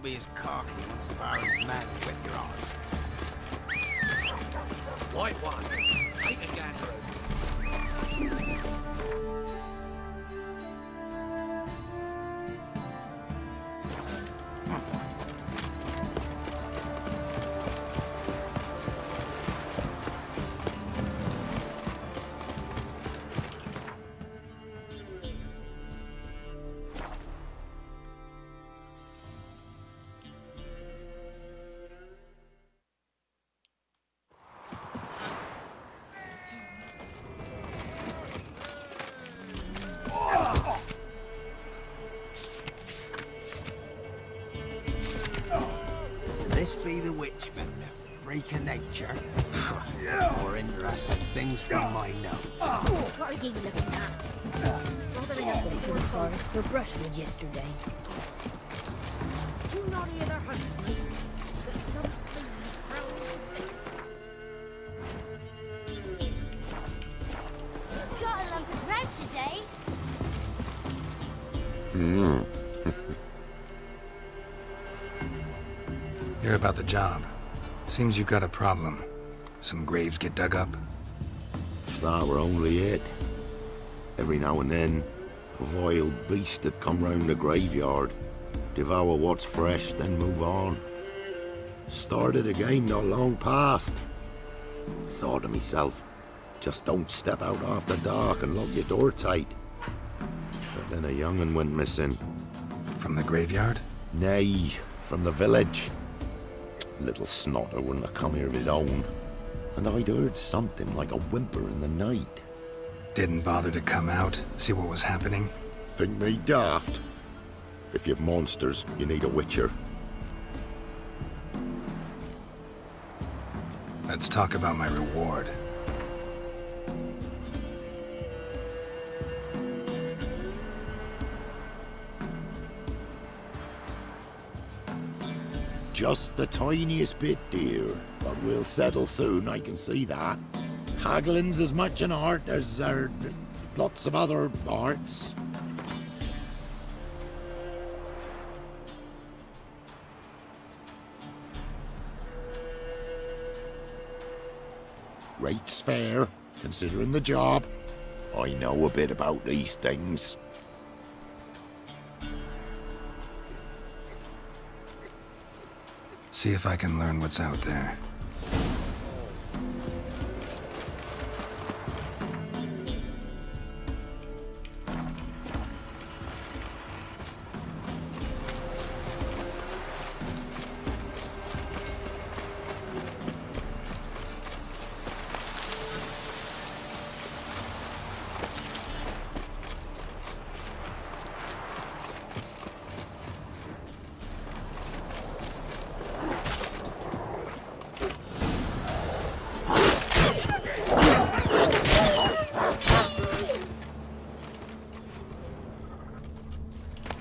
Don't be as cocky once the Baron's mad and whip your arms. White one. Take a gander. This be the witch, man, a freak of nature. More interesting things from my nose. What are you looking at? Bothering us went to the forest for brushwood yesterday. Do not hear their huntsman, but something got a lump of bread today. Hear about the job. Seems you got a problem. Some graves get dug up. If that were only it. Every now and then, a vile beast would come round the graveyard, devour what's fresh, then move on. Started a game not long past. Thought to myself, just don't step out after dark and lock your door tight. But then a young'un went missing. From the graveyard? Nay, from the village. Little snotter wouldn't have come here of his own. And I'd heard something like a whimper in the night. Didn't bother to come out, see what was happening? Think me daft? If you've monsters, you need a witcher. Let's talk about my reward. Just the tiniest bit, dear. But we'll settle soon, I can see that. Haggling's as much an art as there lots of other arts. Rate's fair, considering the job. I know a bit about these things. See if I can learn what's out there.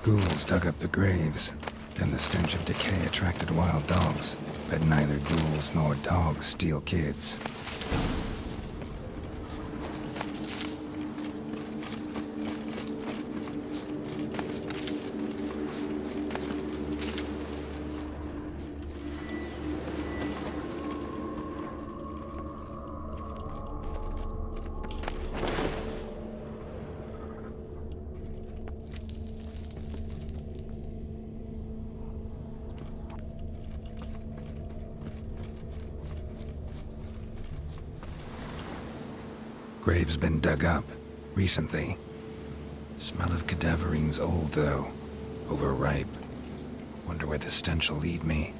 Ghouls dug up the graves. Then the stench of decay attracted wild dogs. But neither ghouls nor dogs steal kids. Grave's been dug up, recently. Smell of cadaverine's old, though. Overripe. Wonder where the stench will lead me.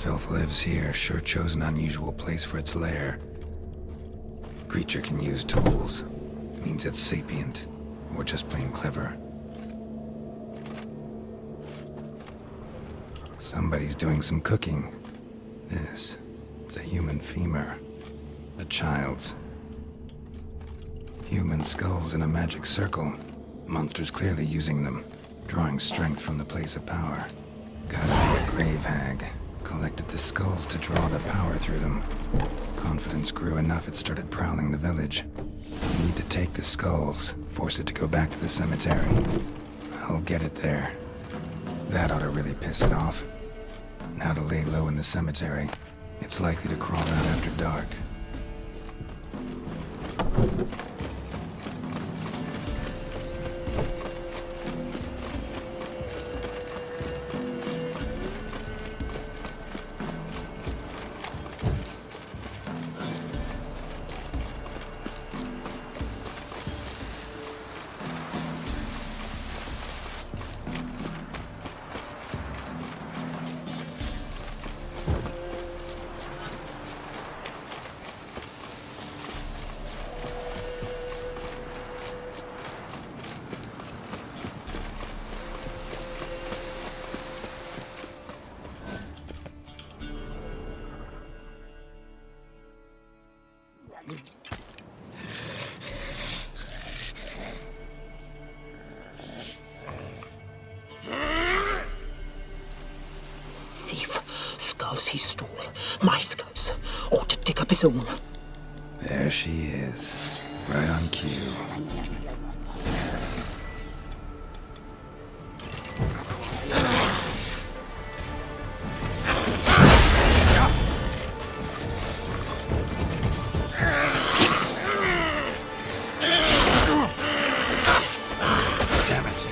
filth lives here sure chose an unusual place for its lair. Creature can use tools. Means it's sapient, or just plain clever. Somebody's doing some cooking. This, it's a human femur. A child's. Human skulls in a magic circle. Monsters clearly using them, drawing strength from the place of power. Gotta be a grave hag. Collected the skulls to draw the power through them. Confidence grew enough it started prowling the village. Need to take the skulls, force it to go back to the cemetery. I'll get it there. That ought to really piss it off. Now to lay low in the cemetery. It's likely to crawl out after dark. Skulls he stole. My skulls. Ought to dig up his own. There she is. Right on cue. Damn it.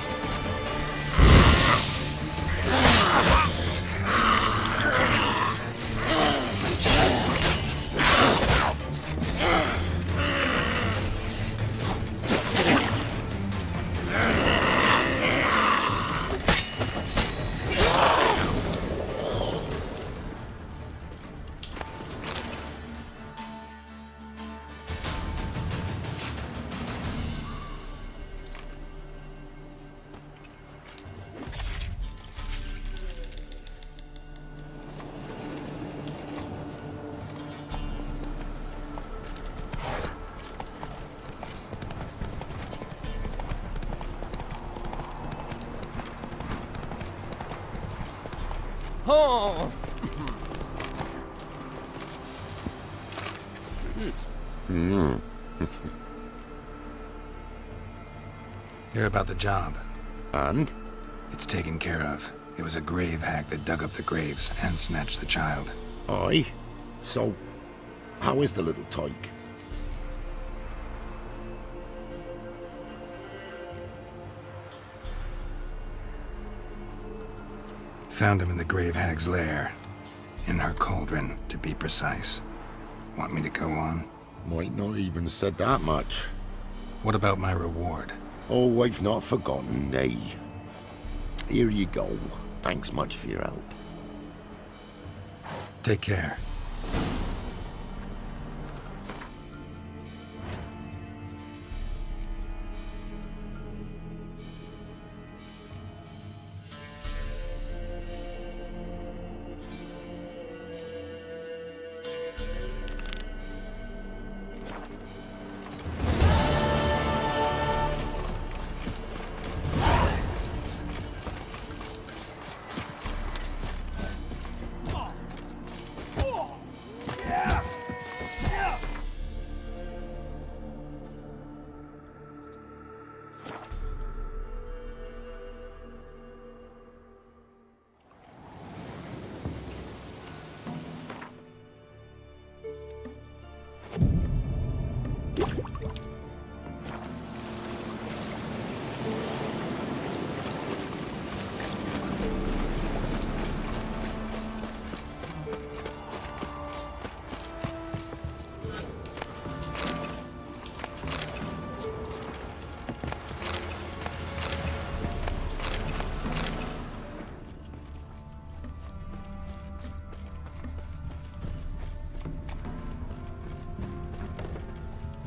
Oh! Hear about the job. And? It's taken care of. It was a grave hag that dug up the graves and snatched the child. Aye. So, how is the little tyke? Found him in the grave hag's lair. In her cauldron, to be precise. Want me to go on? Might not even said that much. What about my reward? Oh, I've not forgotten, nay. Here you go. Thanks much for your help. Take care.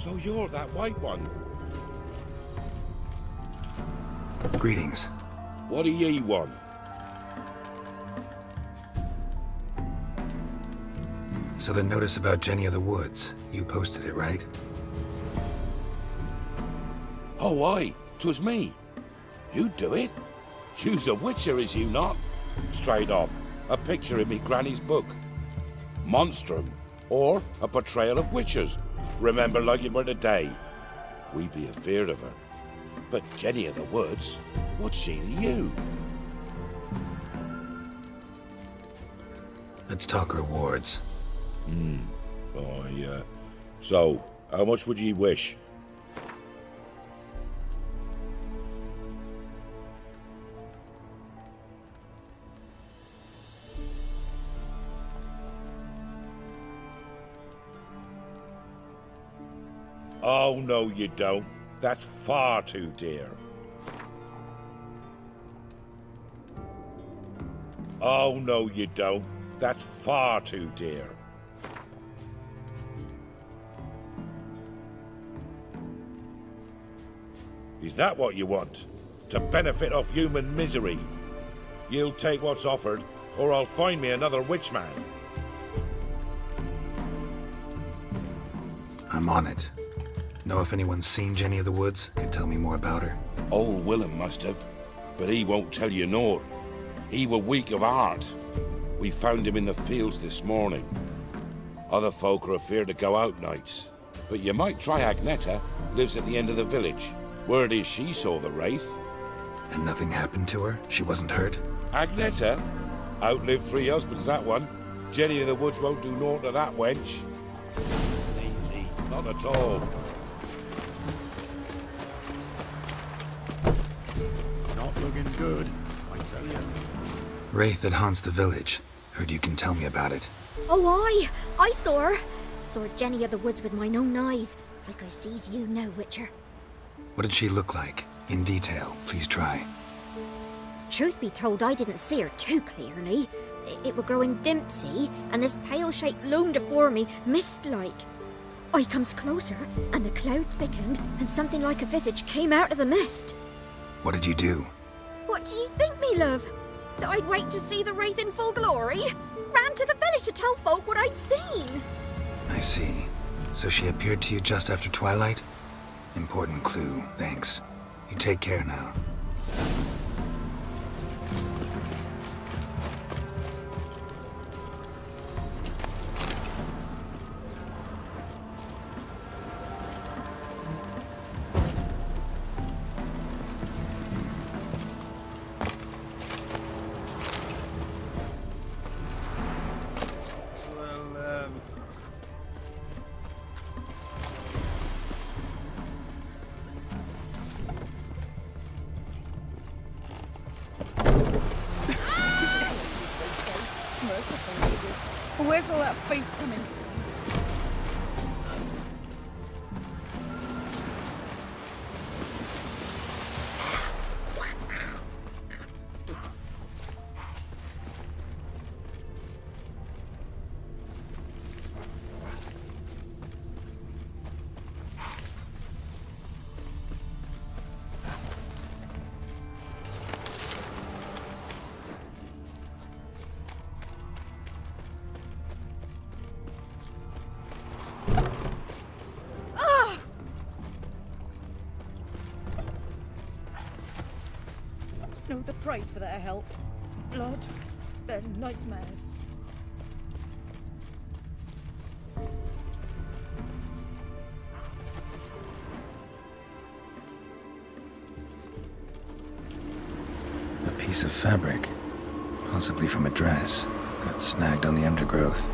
So you're that white one. Greetings. What do ye want? So the notice about Jenny of the Woods, you posted it, right? Oh, aye, 'twas me. You do it? You's a witcher, is you not? Straight off, a picture in me granny's book. Monstrum, or a portrayal of witchers. Remember like it were today. We be afeard of her. But Jenny of the Woods, what's she to you? Let's talk rewards. So, how much would ye wish? Oh, no, you don't. That's far too dear. Oh, no, you don't. That's far too dear. Is that what you want? To benefit off human misery? You'll take what's offered, or I'll find me another witchman. I'm on it. Know if anyone's seen Jenny of the Woods? Could tell me more about her. Old Willem must have, but he won't tell you naught. He were weak of heart. We found him in the fields this morning. Other folk are afeard to go out nights. But you might try Agneta, lives at the end of the village. Word is she saw the wraith. And nothing happened to her? She wasn't hurt? Agneta? Outlived 3 husbands, that one. Jenny of the Woods won't do naught to that wench. Easy, not at all. Not looking good, I tell you. Wraith that haunts the village. Heard you can tell me about it. Oh, I saw her. Saw Jenny of the Woods with mine own eyes, like I sees you now, Witcher. What did she look like? In detail, please try. Truth be told, I didn't see her too clearly. It were growing dim, see, and this pale shape loomed afore me, mist-like. I comes closer, and the cloud thickened, and something like a visage came out of the mist. What did you do? What do you think, me love? That I'd wait to see the wraith in full glory? Ran to the village to tell folk what I'd seen. I see. So she appeared to you just after twilight? Important clue, thanks. You take care now. Merciful ages. Where's all that faith coming? Know the price for their help. Blood, their nightmares. A piece of fabric, possibly from a dress, got snagged on the undergrowth.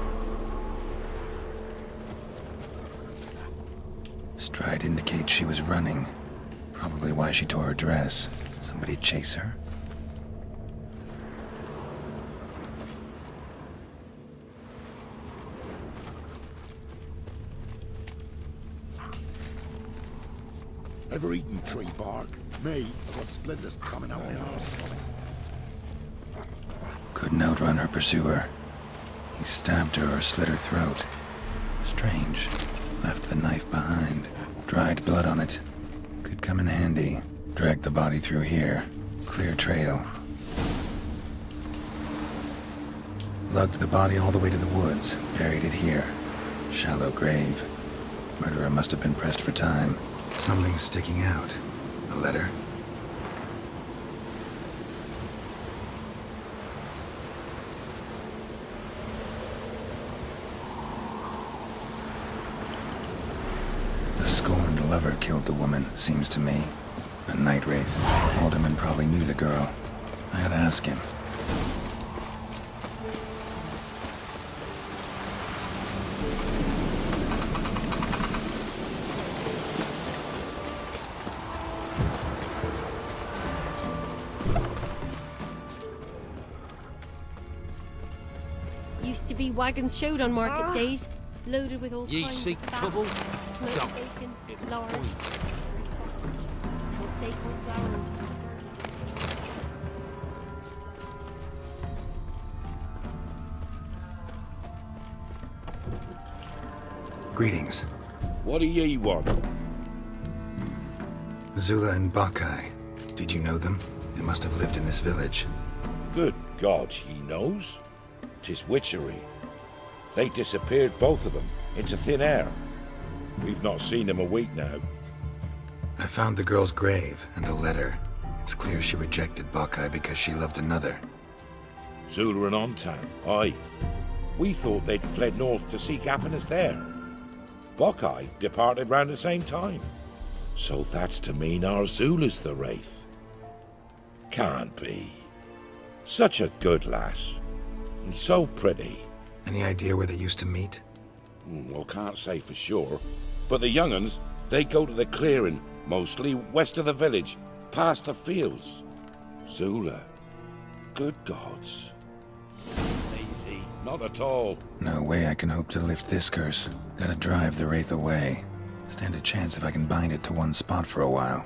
Stride indicates she was running. Probably why she tore her dress. Somebody chase her? Ever eaten tree bark? Me, I've got splinters coming out my arse from it. Couldn't outrun her pursuer. He stabbed her or slit her throat. Strange. Left the knife behind. Dried blood on it. Could come in handy. Drag the body through here. Clear trail. Lugged the body all the way to the woods. Buried it here. Shallow grave. Murderer must have been pressed for time. Something's sticking out. A letter? The scorned lover killed the woman, seems to me. A night wraith. Alderman probably knew the girl. I had to ask him. Used to be wagons showed on market days, loaded with all Ye kinds seek of fat, trouble? smoked Don't. bacon, It'll lard, point. great sausage, cold take on flour and toasted bread. Greetings. What do ye want? Zula and Bakai. Did you know them? They must have lived in this village. Good God, he knows. 'Tis witchery. They disappeared, both of them, into thin air. We've not seen them a week now. I found the girl's grave and a letter. It's clear she rejected Bakai because she loved another. Zula and Ontan, aye. We thought they'd fled north to seek happiness there. Bokai departed round the same time. So that's to mean our Zula's the wraith. Can't be. Such a good lass. And so pretty. Any idea where they used to meet? Well, can't say for sure. But the young'uns, they go to the clearing, mostly west of the village, past the fields. Zula. Good gods. Lazy. Not at all. No way I can hope to lift this curse. Gotta drive the wraith away. Stand a chance if I can bind it to one spot for a while.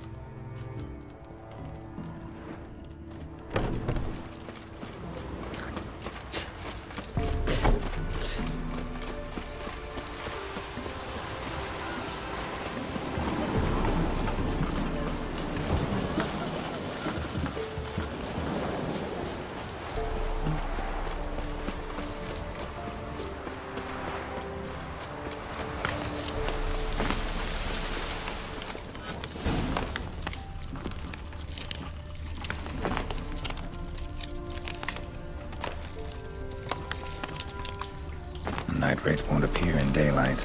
The night wraith won't appear in daylight.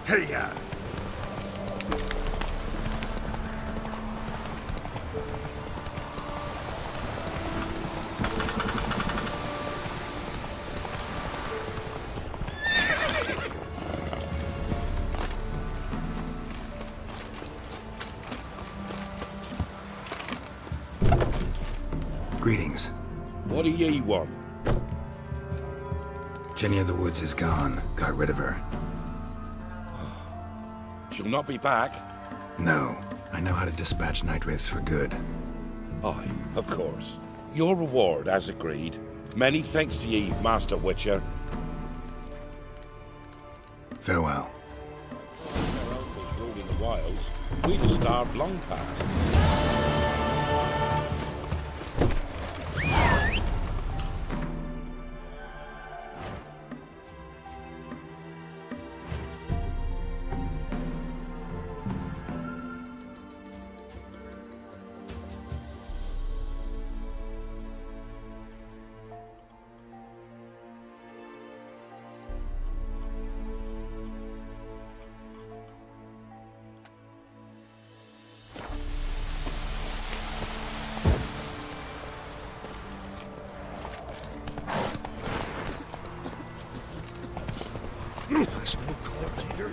Hey-ya! Greetings. What do ye want? Jenny of the Woods is gone. Got rid of her. She'll not be back. No. I know how to dispatch night wraiths for good. Aye, of course. Your reward, as agreed. Many thanks to ye, Master Witcher. Farewell. Our uncles ruling the wilds, we'd have starved long past. There's no corpse here.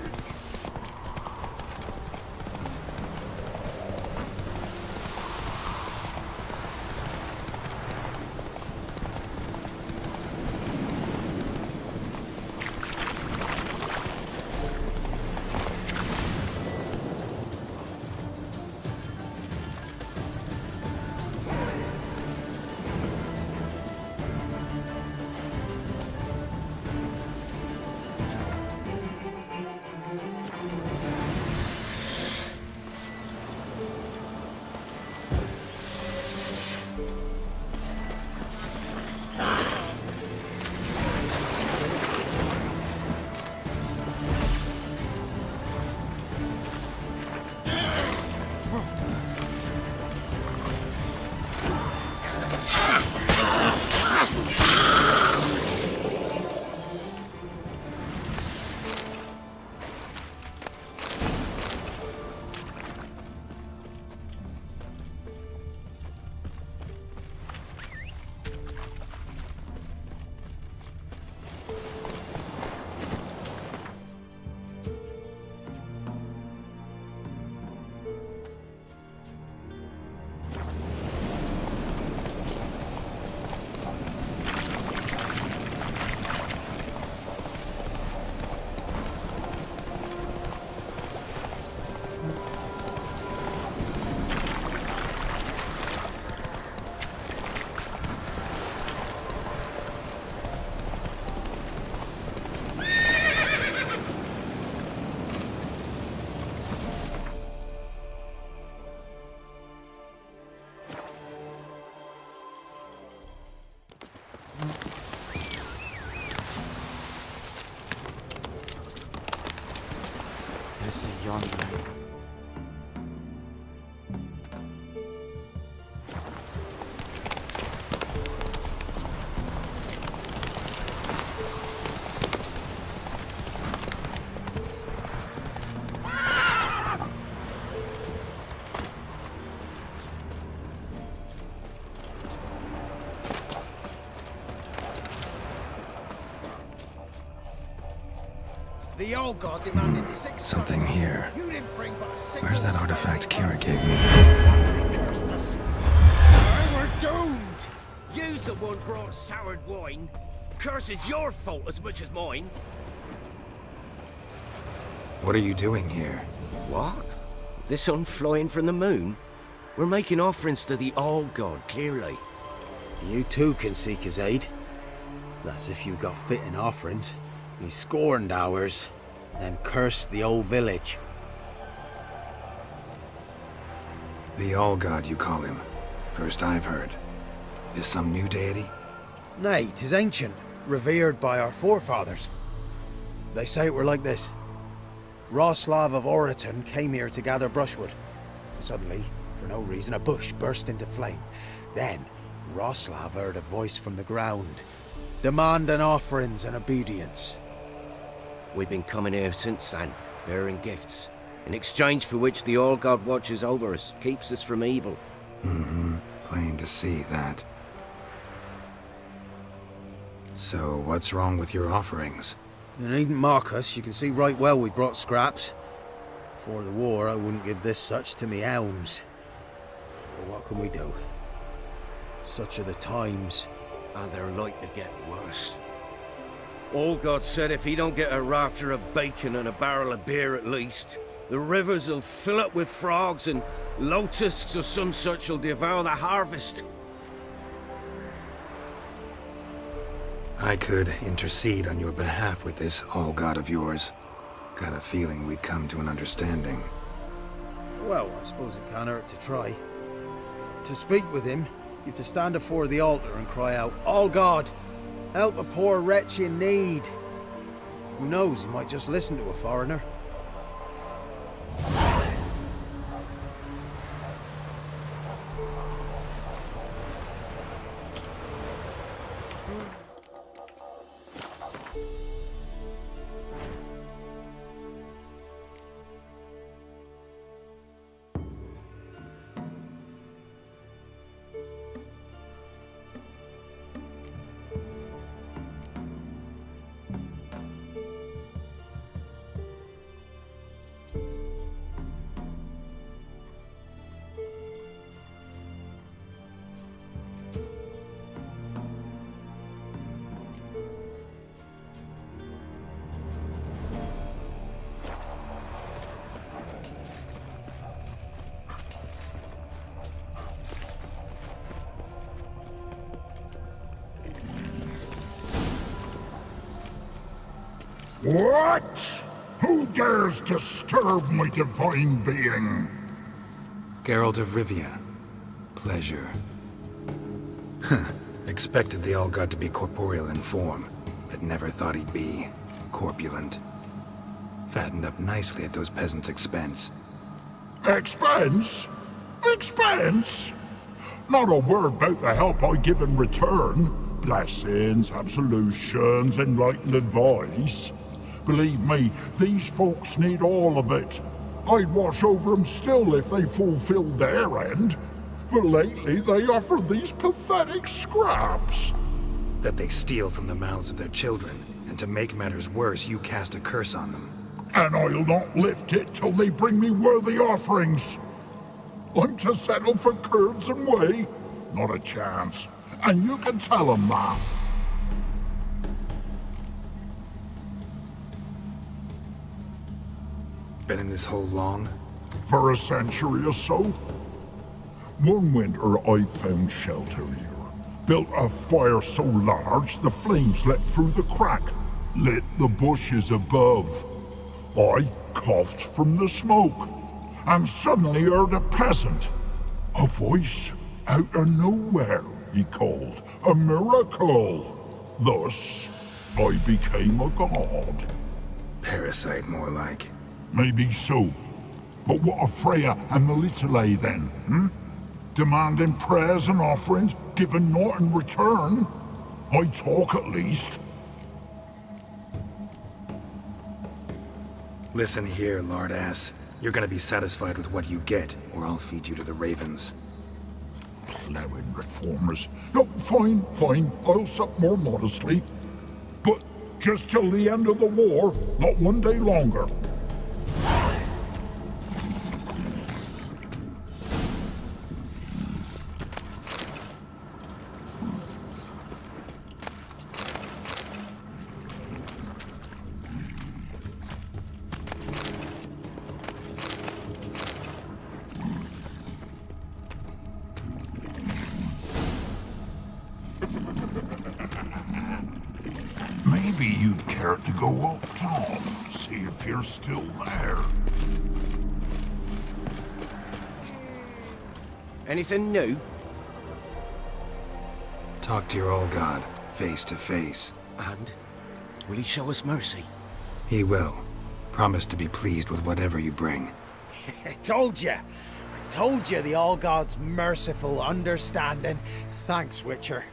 Is it yonder? The old god demanded 6 Something summons. here. You didn't bring but a single Where's that summon. artifact Kira gave me? He cursed us. And we're doomed. You's the one brought soured wine. Curse is your fault as much as mine. What are you doing here? What? The sun flying from the moon? We're making offerings to the All-God, clearly. You too can seek his aid. That's if you got fitting offerings. He scorned ours, then cursed the old village. The All-God, you call him. First I've heard. Is some new deity? Nay, 'tis ancient, revered by our forefathers. They say it were like this. Roslav of Oriton came here to gather brushwood. Suddenly, for no reason, a bush burst into flame. Then, Roslav heard a voice from the ground, demanding offerings and obedience. We've been coming here since then, bearing gifts, in exchange for which the All-God watches over us, keeps us from evil. Mm-hmm. Plain to see that. So, what's wrong with your offerings? You needn't mock us, you can see right well we brought scraps. Before the war, I wouldn't give this such to me hounds. But what can we do? Such are the times. And they're like to get worse. All-God said if he don't get a rafter of bacon and a barrel of beer at least, the rivers will fill up with frogs and locusts or some such will devour the harvest. I could intercede on your behalf with this all-god of yours. Got a feeling we'd come to an understanding. Well, I suppose it can't hurt to try. To speak with him, you have to stand before the altar and cry out, "All God, help a poor wretch in need." Who knows, he might just listen to a foreigner. What? Who dares disturb my divine being? Geralt of Rivia. Pleasure. Expected the all-god to be corporeal in form, but never thought he'd be corpulent. Fattened up nicely at those peasants' expense. Expense? Expense? Not a word about the help I give in return. Blessings, absolutions, enlightened advice. Believe me, these folks need all of it. I'd watch over them still if they fulfilled their end. But lately they offer these pathetic scraps. That they steal from the mouths of their children, and to make matters worse, you cast a curse on them. And I'll not lift it till they bring me worthy offerings. I'm to settle for curds and whey? Not a chance. And you can tell them that. Been in this hole long? For a century or so. One winter I found shelter here. Built a fire so large the flames leapt through the crack, lit the bushes above. I coughed from the smoke, and suddenly heard a peasant. A voice out of nowhere, he called. A miracle. Thus, I became a god. Parasite, more like. Maybe so. But what of Freya and Melitele then, Demanding prayers and offerings, giving naught in return? I talk at least. Listen here, lard ass. You're gonna be satisfied with what you get, or I'll feed you to the ravens. Plowing reformers. No, fine, fine. I'll sup more modestly. But just till the end of the war, not one day longer. Maybe you'd care to go up top, see if you're still there. Anything new? Talk to your old god, face to face. And? Will he show us mercy? He will. Promise to be pleased with whatever you bring. I told you! I told you the All-God's merciful, understanding. Thanks, Witcher.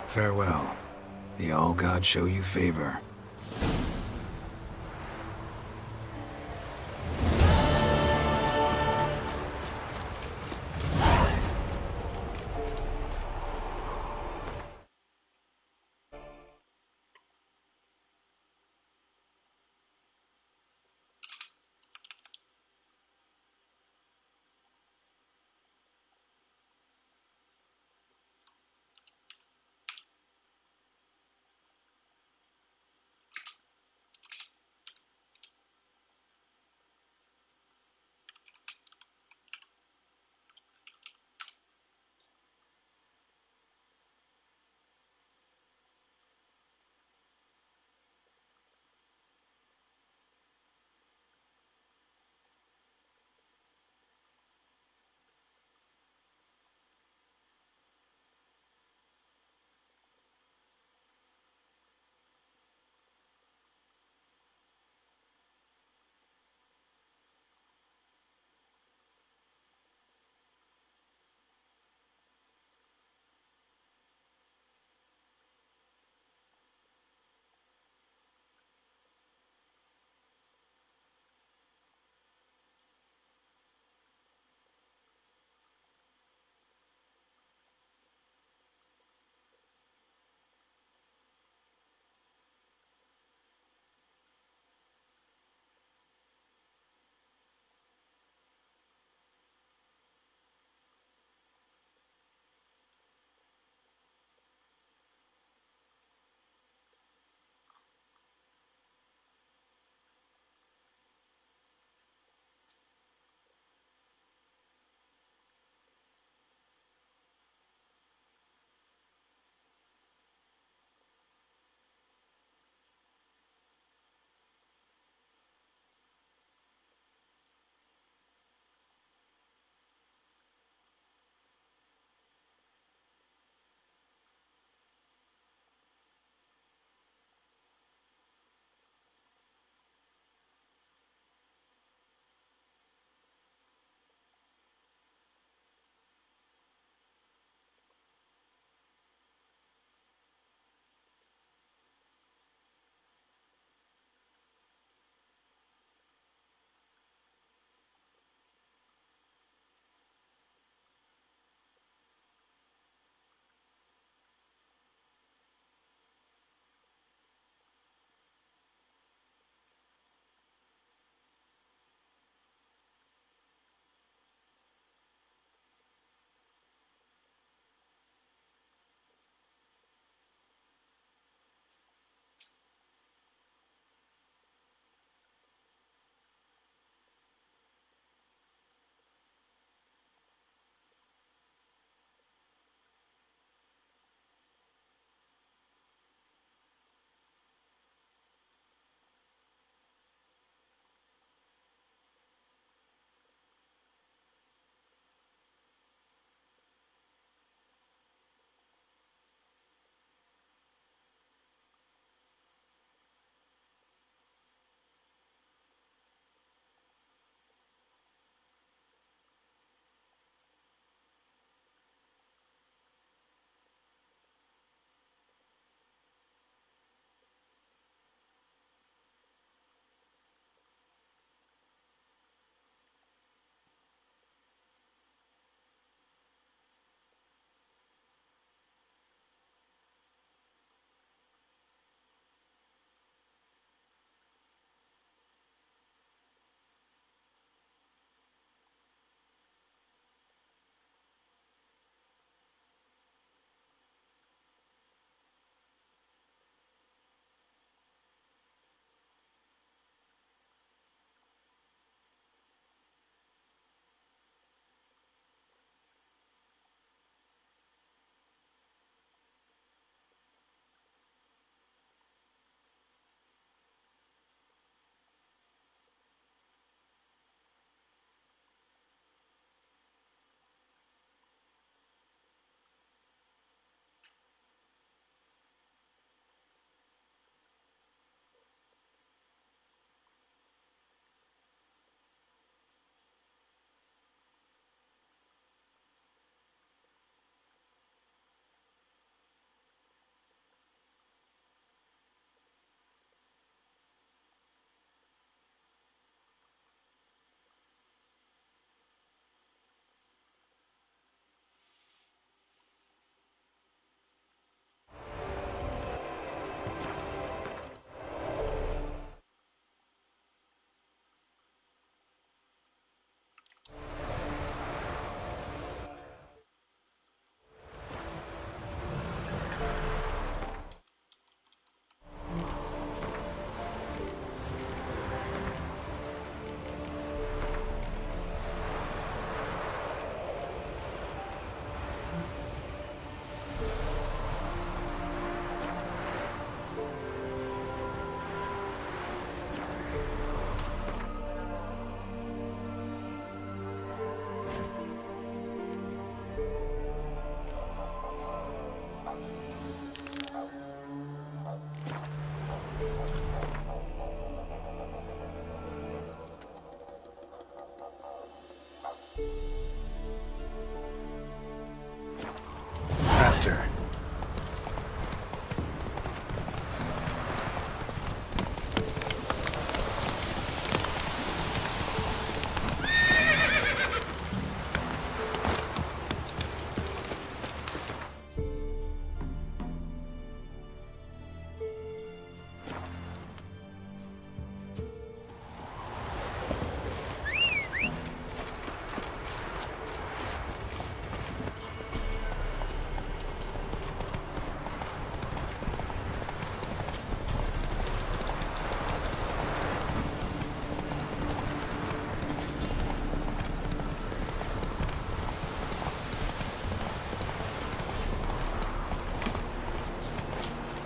Farewell. The All-God show you favor.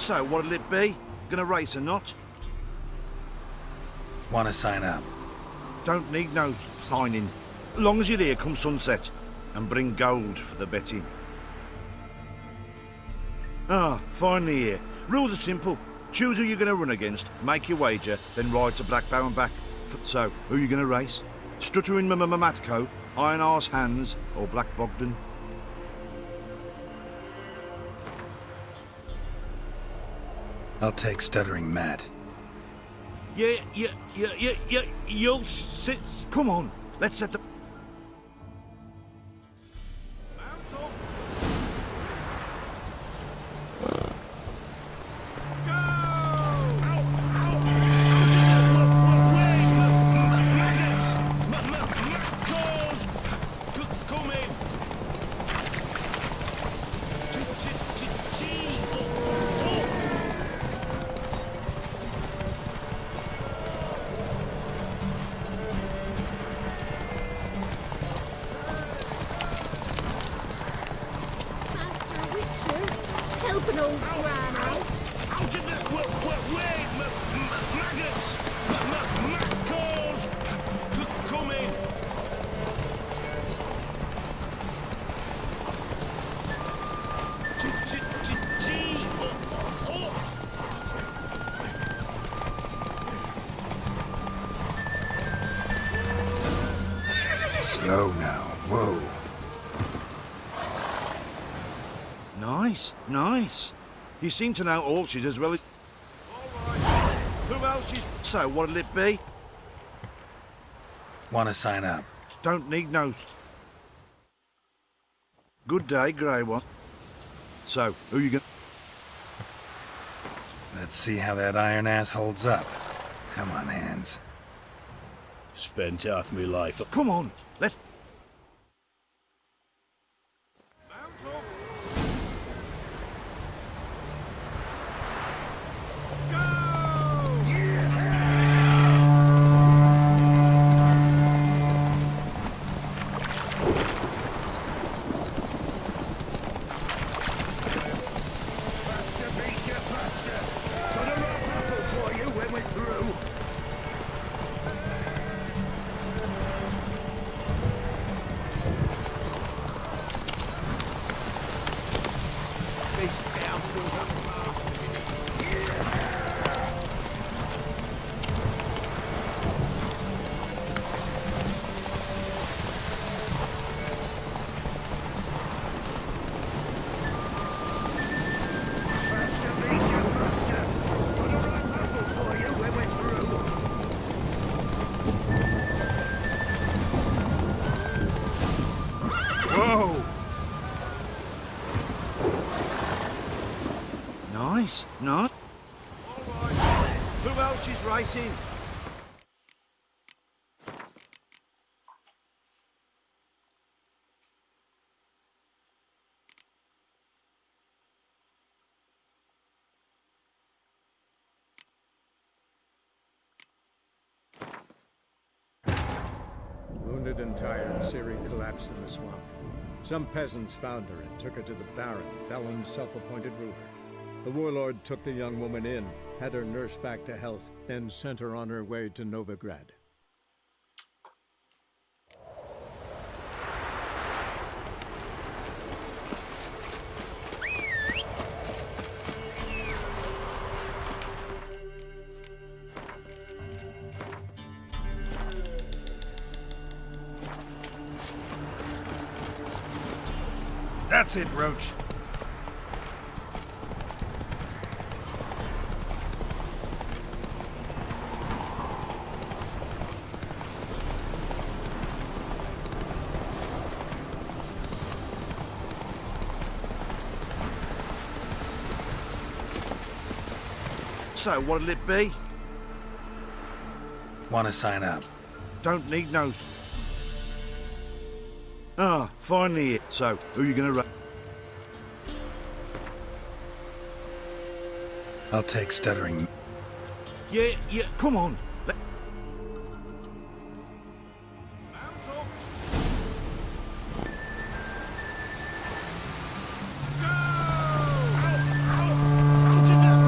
So, what'll it be? Gonna race or not? Want to sign up? Don't need no signing. Long as you're here come sunset. And bring gold for the betting. Ah, finally here. Rules are simple. Choose who you're going to run against, make your wager, then ride to Blackbow and back. So, who are you going to race? Stuttering Matco, Iron Arse Hands, or Black Bogdan? I'll take Stuttering Matt. You'll sit. Come on, let's set the. Mount up. Slow now. Whoa. Nice. You seem to know Orchard as well as... All right. Who else is... So, what'll it be? Want to sign up? Don't need no... Good day, Grey One. So, who you gonna... Let's see how that iron ass holds up. Come on, Hands. Spent half my life... Come on, let's... Mount up. Nice. All right. Who else is racing? Wounded and tired, Ciri collapsed in the swamp. Some peasants found her and took her to the Baron, Valen's self-appointed ruler. The warlord took the young woman in, had her nursed back to health, then sent her on her way to Novigrad. That's it, Roach. So, what'll it be? Want to sign up? Don't need no... Ah, finally here. So, who are you gonna... I'll take Stuttering. Yeah, come on. Mount up. Go!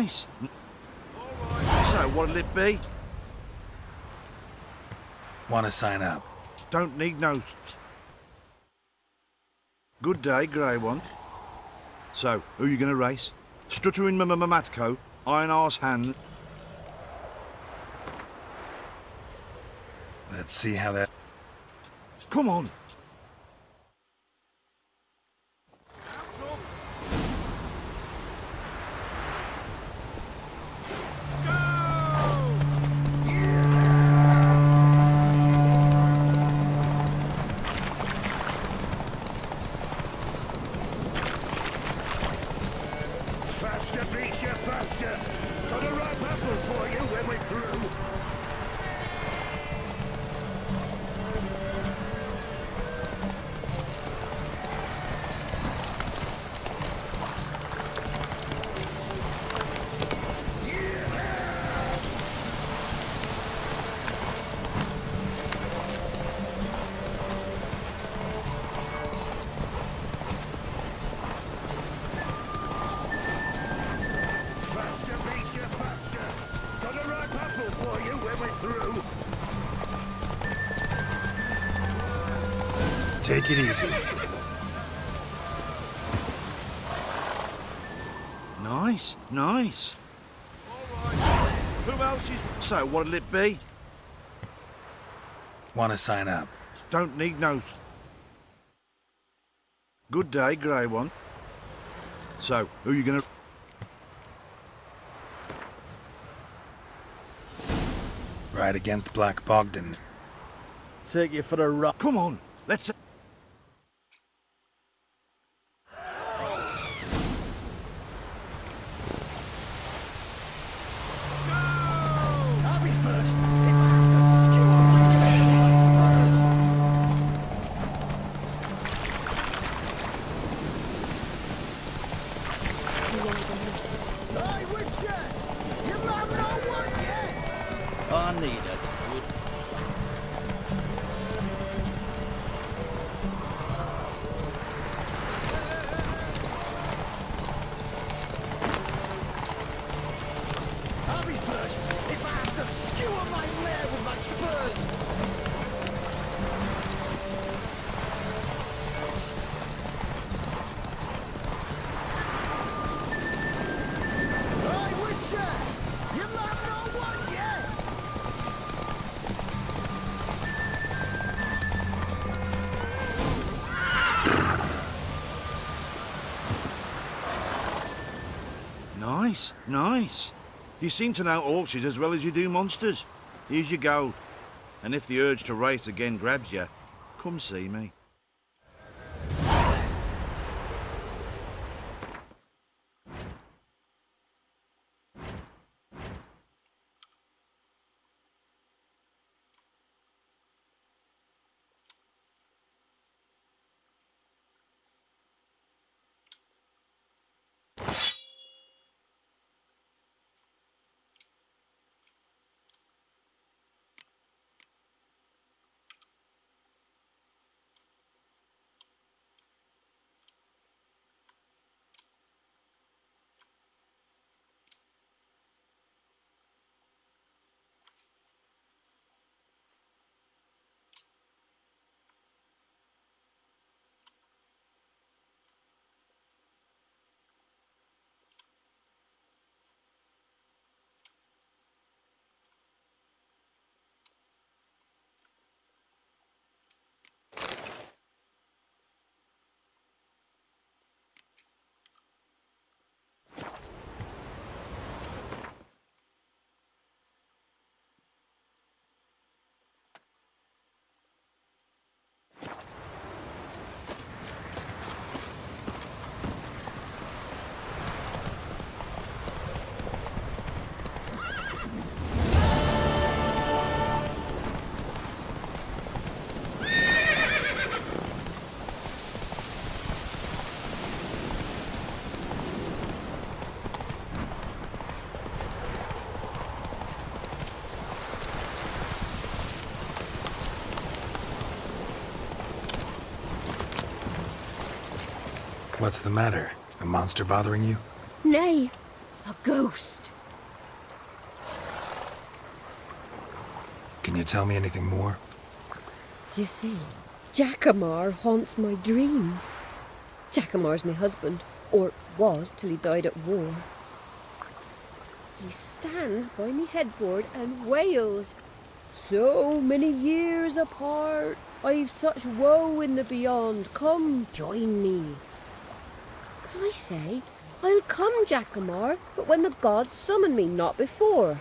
Nice. So, what'll it be? Want to sign up? Don't need no... Good day, Grey One. So, who you gonna race? Stuttering Matko, Iron Arse Hand... Let's see how that... Come on. Faster, beats you faster. Got a ripe apple for you when we're through. Faster, beats you faster. Got a ripe apple for you when we're through. Take it easy. Nice, nice. Who else is... So, what'll it be? Want to sign up? Don't need no... Good day, Grey One. So, who you gonna... Ride against Black Bogdan. Take you for a ride. Come on, let's... I'll be first. If I have to skewer my spurs. Hey, Witcher! You might not want yet! I need a good... I'll be first if I have to skewer my mare with my spurs. Hey, Witcher! You might not want yet! Nice, nice. You seem to know horses as well as you do monsters. Here's your gold. And if the urge to race again grabs you, come see me. What's the matter? A monster bothering you? Nay, A ghost. Can you tell me anything more? You see, Jackamar haunts my dreams. Jackamar's my husband, or was till he died at war. He stands by me headboard and wails. So many years apart, I've such woe in the beyond. Come, join me. I say, I'll come, Jackamar, but when the gods summon me, not before.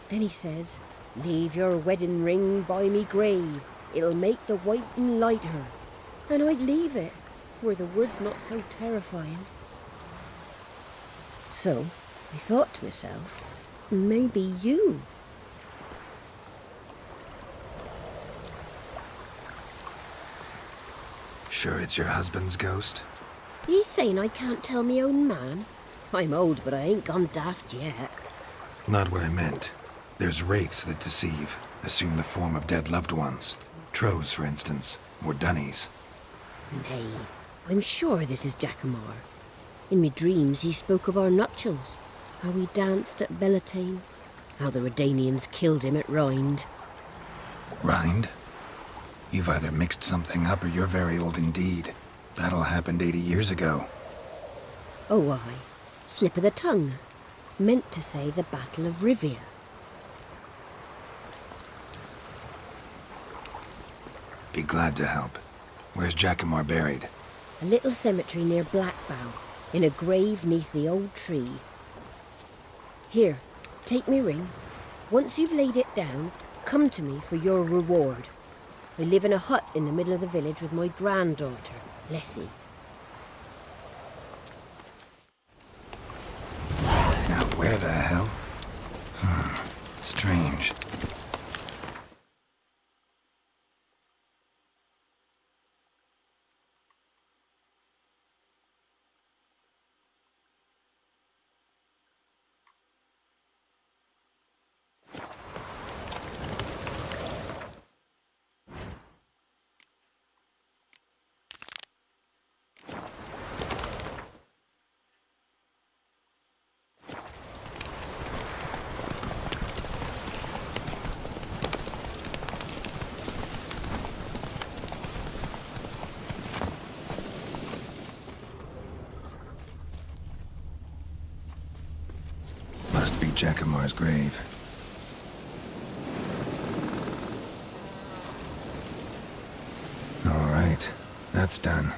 Then he says, leave your wedding ring by me grave. It'll make the waiting lighter. And I'd leave it, where the wood's not so terrifying. So, I thought to myself, maybe you. Sure it's your husband's ghost? He's saying I can't tell me own man? I'm old, but I ain't gone daft yet. Not what I meant. There's wraiths that deceive, assume the form of dead loved ones. Trows, for instance, or dunnies. Nay, I'm sure this is Jackamar. In me dreams he spoke of our nuptials, how we danced at Bellatane, how the Redanians killed him at Rind. Rind? You've either mixed something up or you're very old indeed. Battle happened 80 years ago. Oh, aye. Slip of the tongue. Meant to say the Battle of Rivia. Be glad to help. Where's Jackamar buried? A little cemetery near Blackbow, in a grave neath the old tree. Here, take me ring. Once you've laid it down, come to me for your reward. I live in a hut in the middle of the village with my granddaughter, Lessie. Now where the hell? Strange. Must be Jackamar's grave. All right, that's done.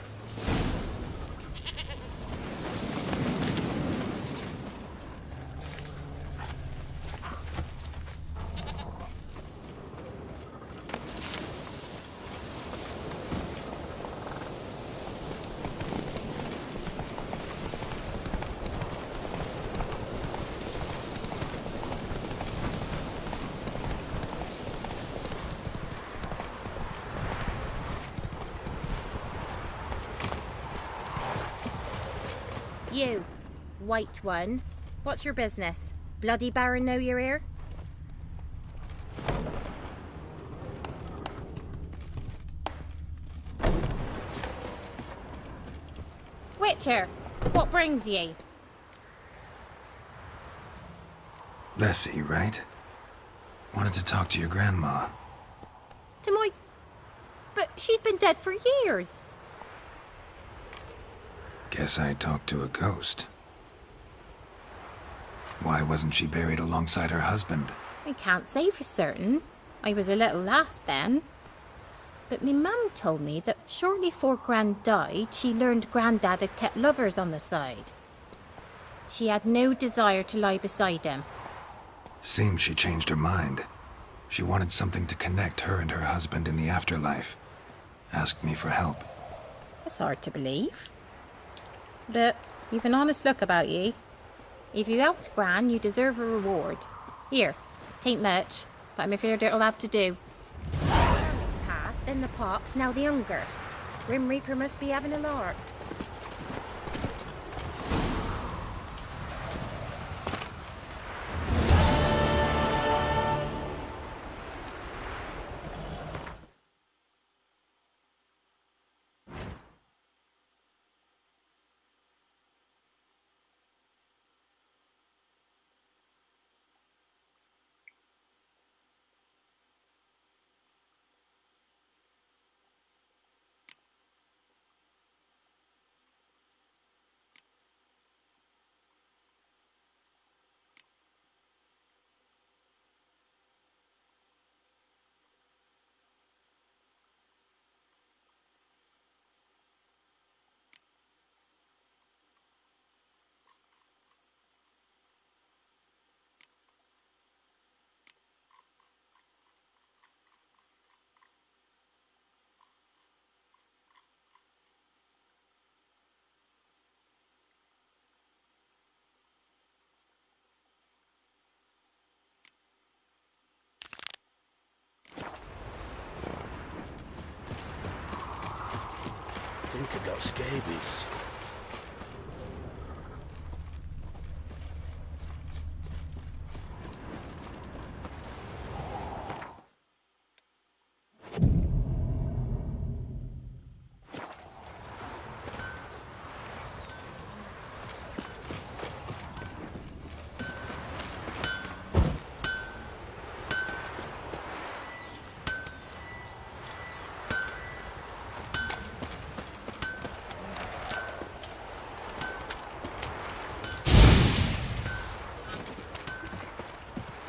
You, white one. What's your business? Bloody Baron know you're here? Witcher, what brings ye? Lessie, right? Wanted to talk to your grandma. To my... But she's been dead for years. Guess I talked to a ghost. Why wasn't she buried alongside her husband? I can't say for certain. I was a little lass then. But me mum told me that shortly afore Gran died, she learned Grandad had kept lovers on the side. She had no desire to lie beside him. Seems she changed her mind. She wanted something to connect her and her husband in the afterlife. Asked me for help. It's hard to believe. But you've an honest look about ye. If you helped Gran, you deserve a reward. Here, tain't much, but I'm afraid it'll have to do. The army's past, then the pox, now the hunger. Grim Reaper must be having a lark. got scabies.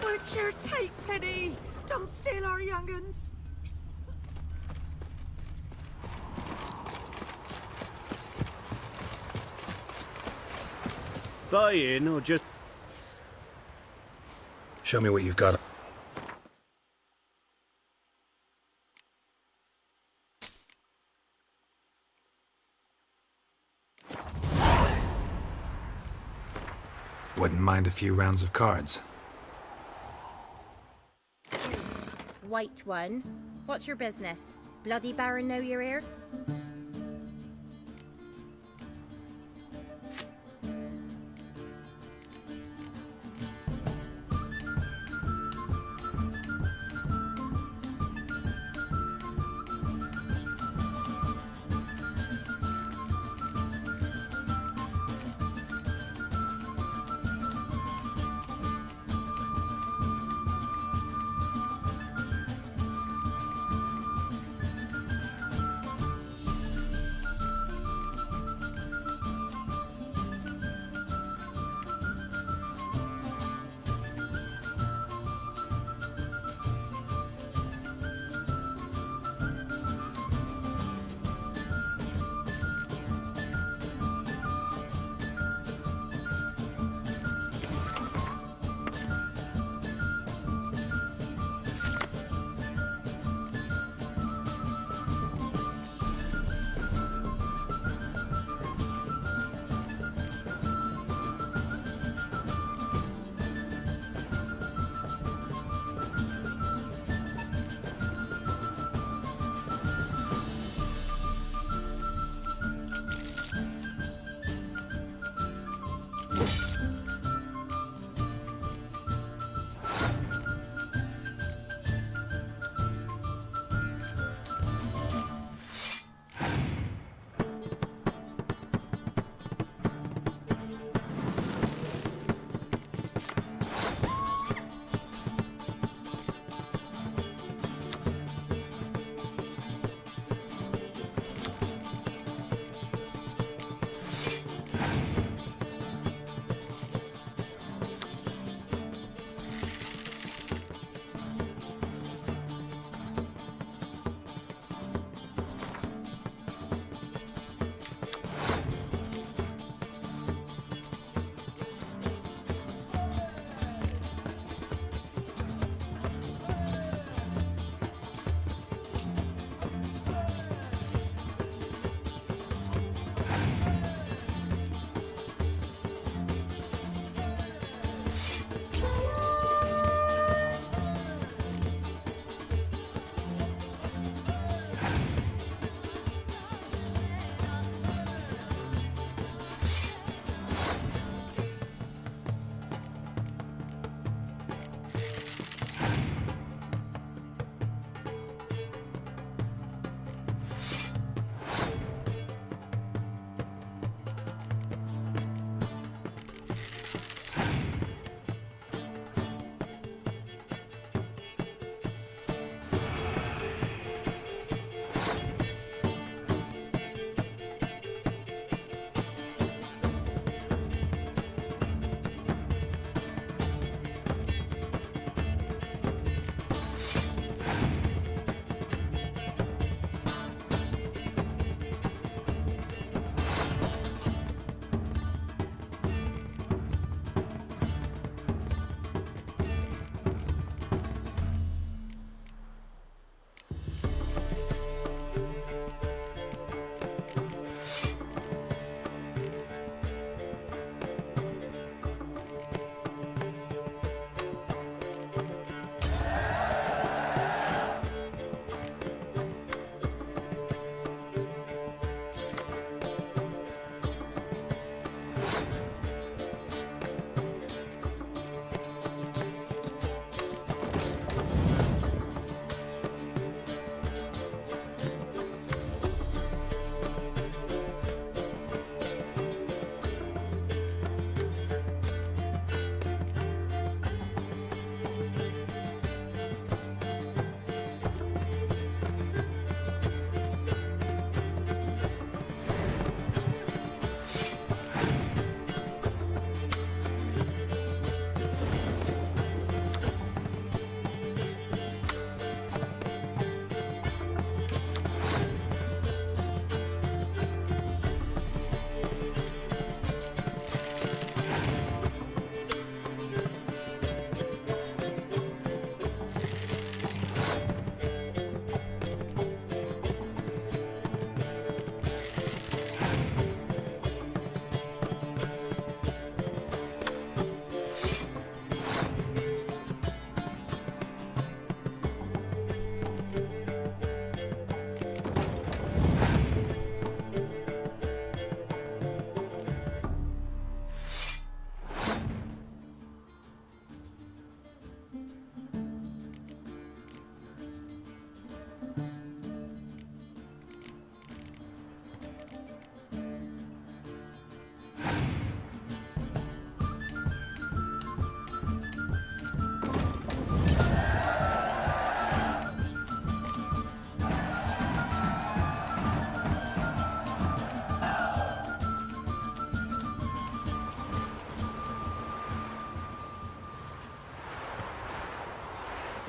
Where'd your take, Penny? Don't steal our young'uns. Buy in or just... Show me what you've got. Wouldn't mind a few rounds of cards. White one. What's your business? Bloody Baron know you're here?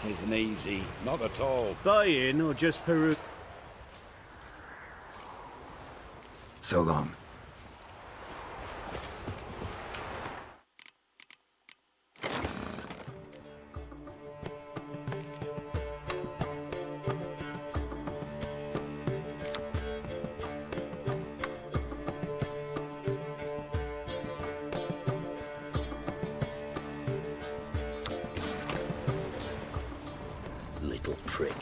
'Tisn't easy, not at all. Buying or just Peru? So long. Little prick.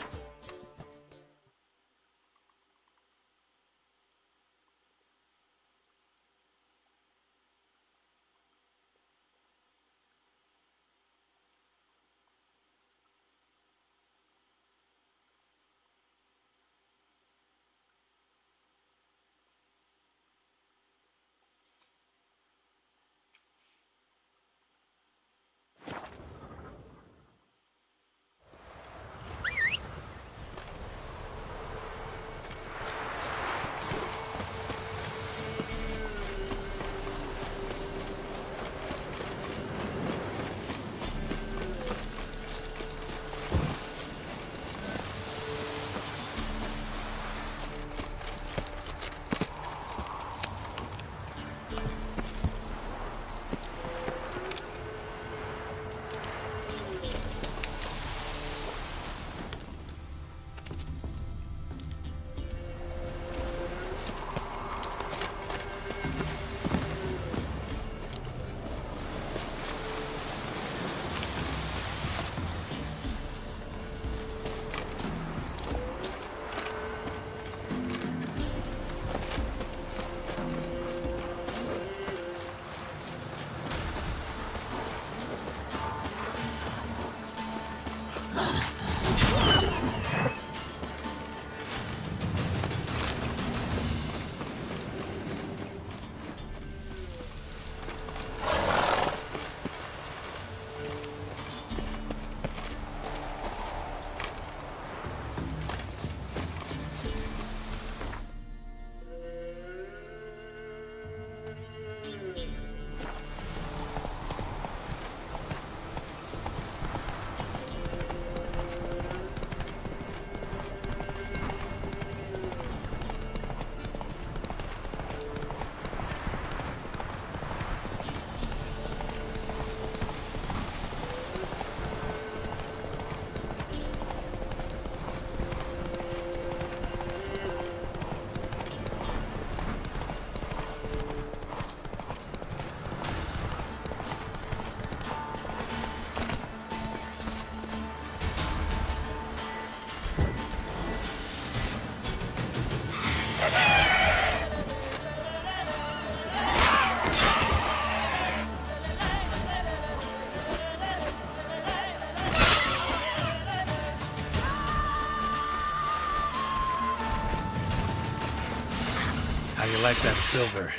How you like that silver?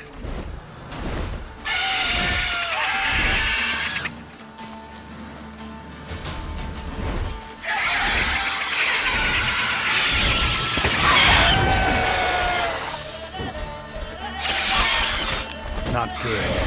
Not good.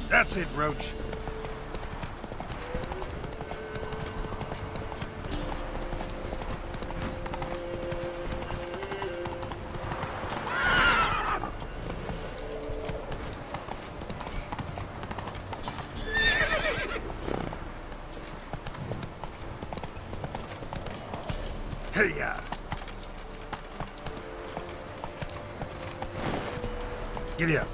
That's it, Roach. Hey-ya! Giddy up.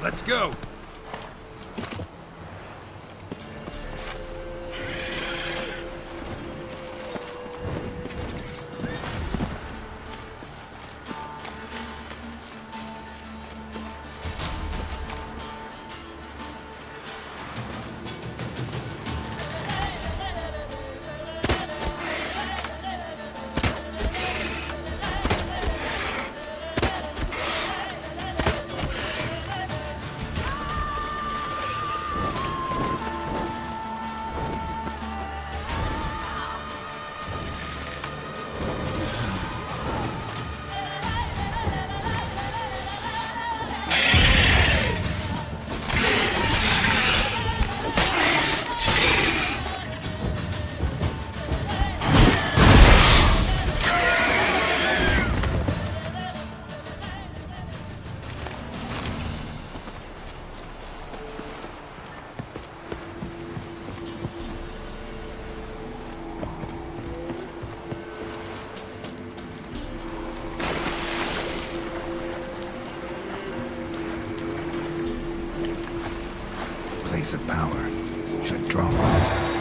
Let's go! place of power, should draw from it.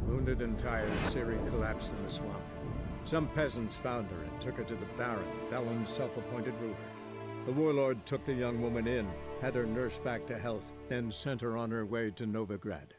Wounded and tired, Ciri collapsed in the swamp. Some peasants found her and took her to the Baron, Valen's self-appointed ruler. The warlord took the young woman in, had her nursed back to health, then sent her on her way to Novigrad.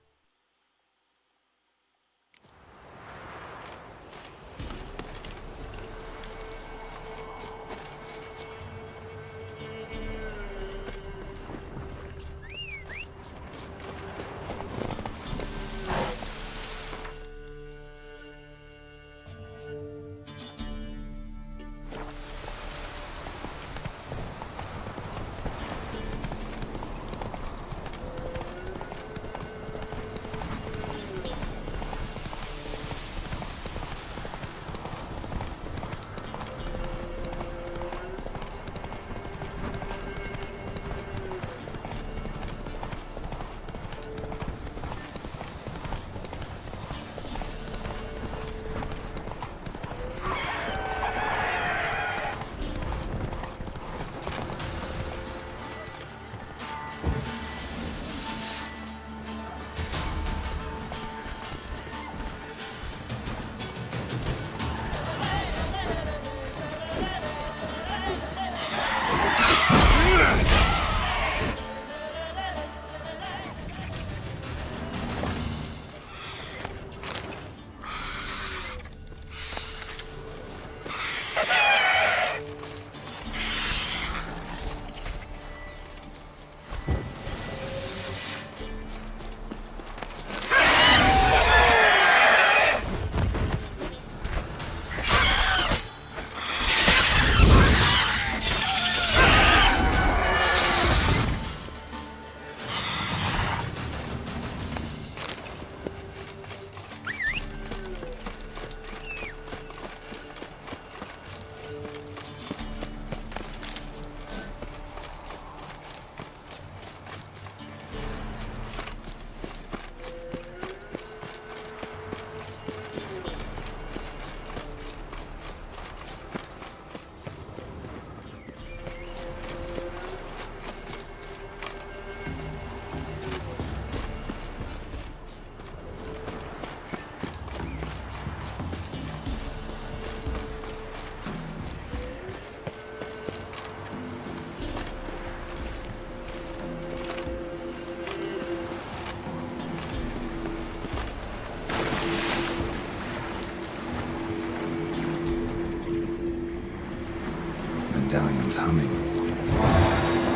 humming.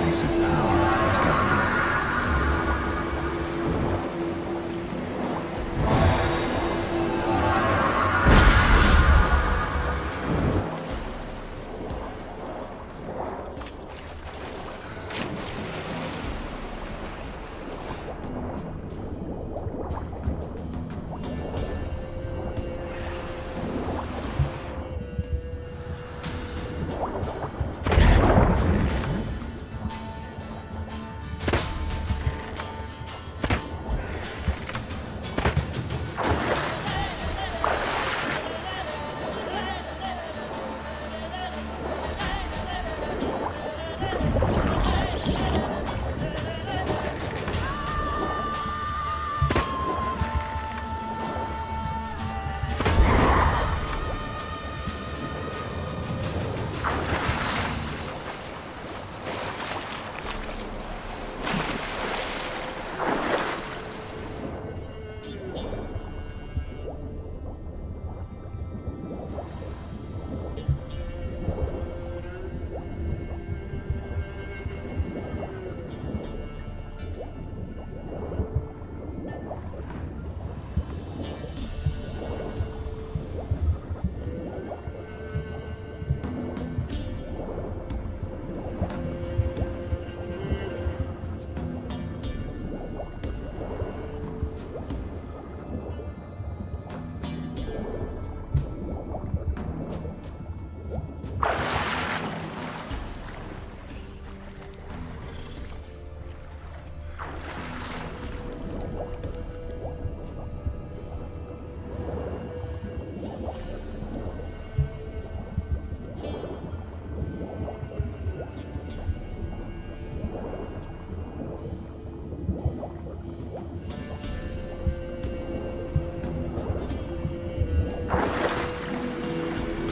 Place of power, it's gotta be.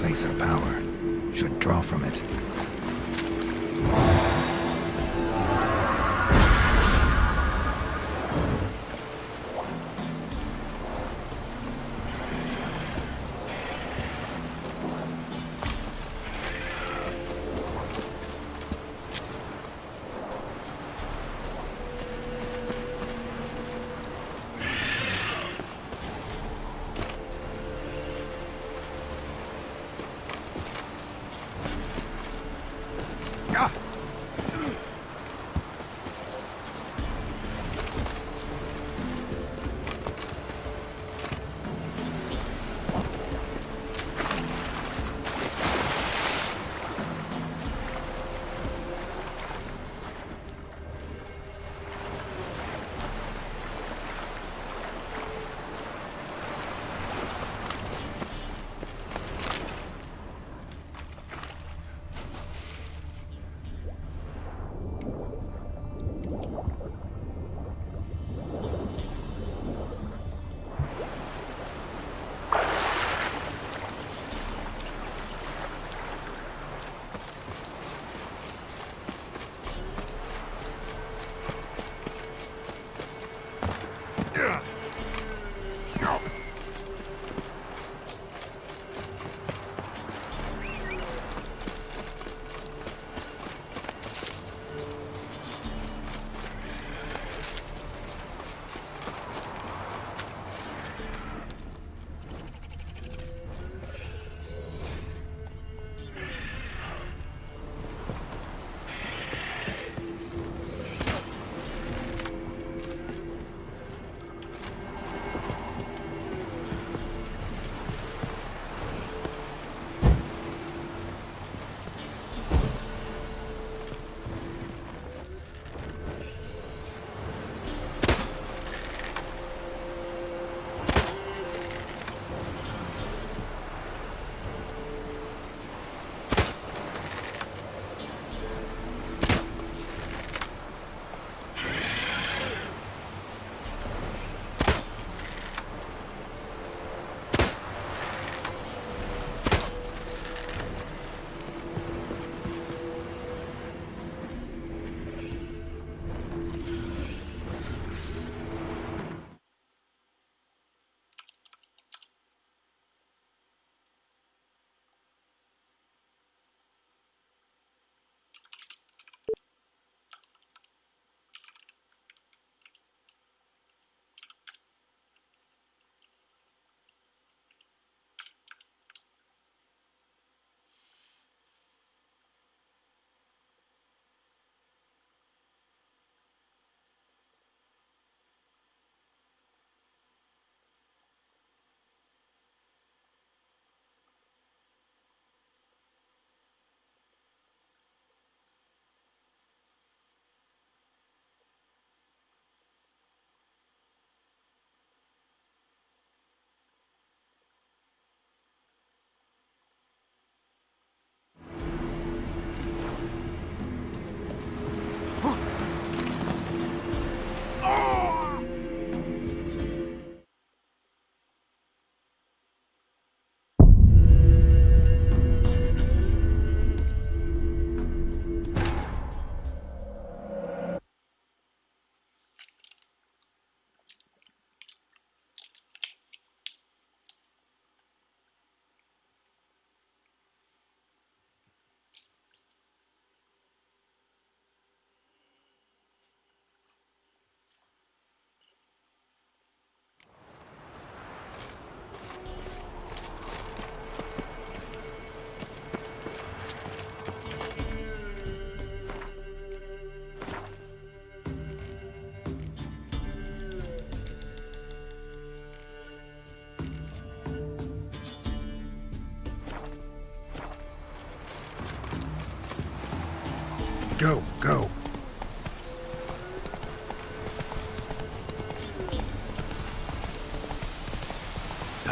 Place of power. Should draw from it.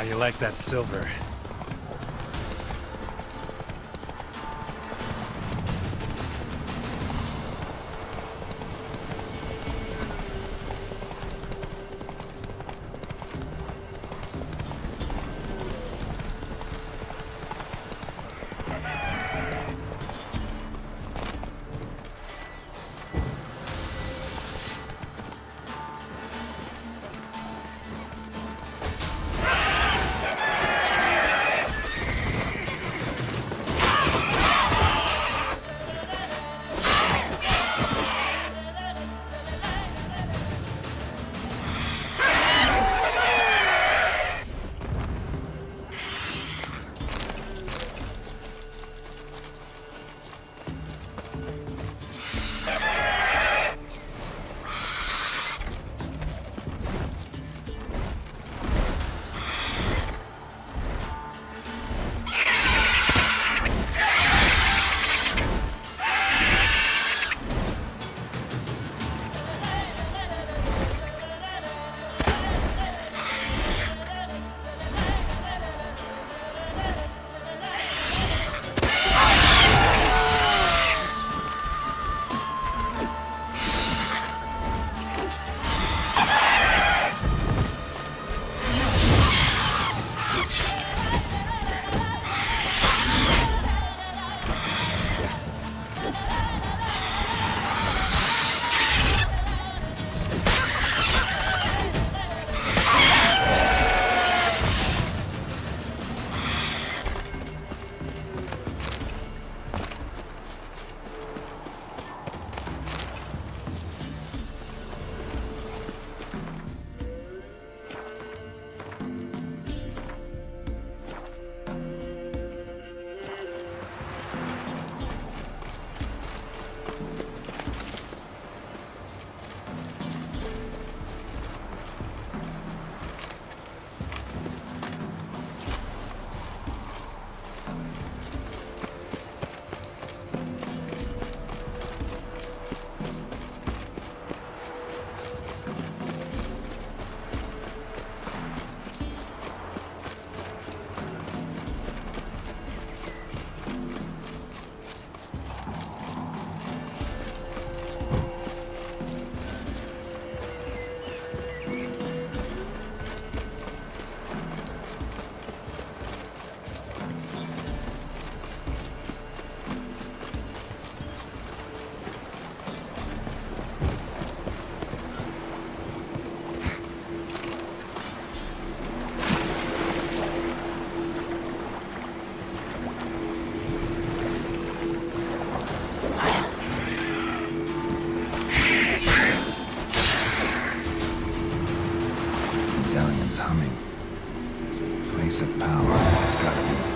How you like that silver? Place of power. It's gotta be.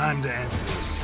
Time to end this.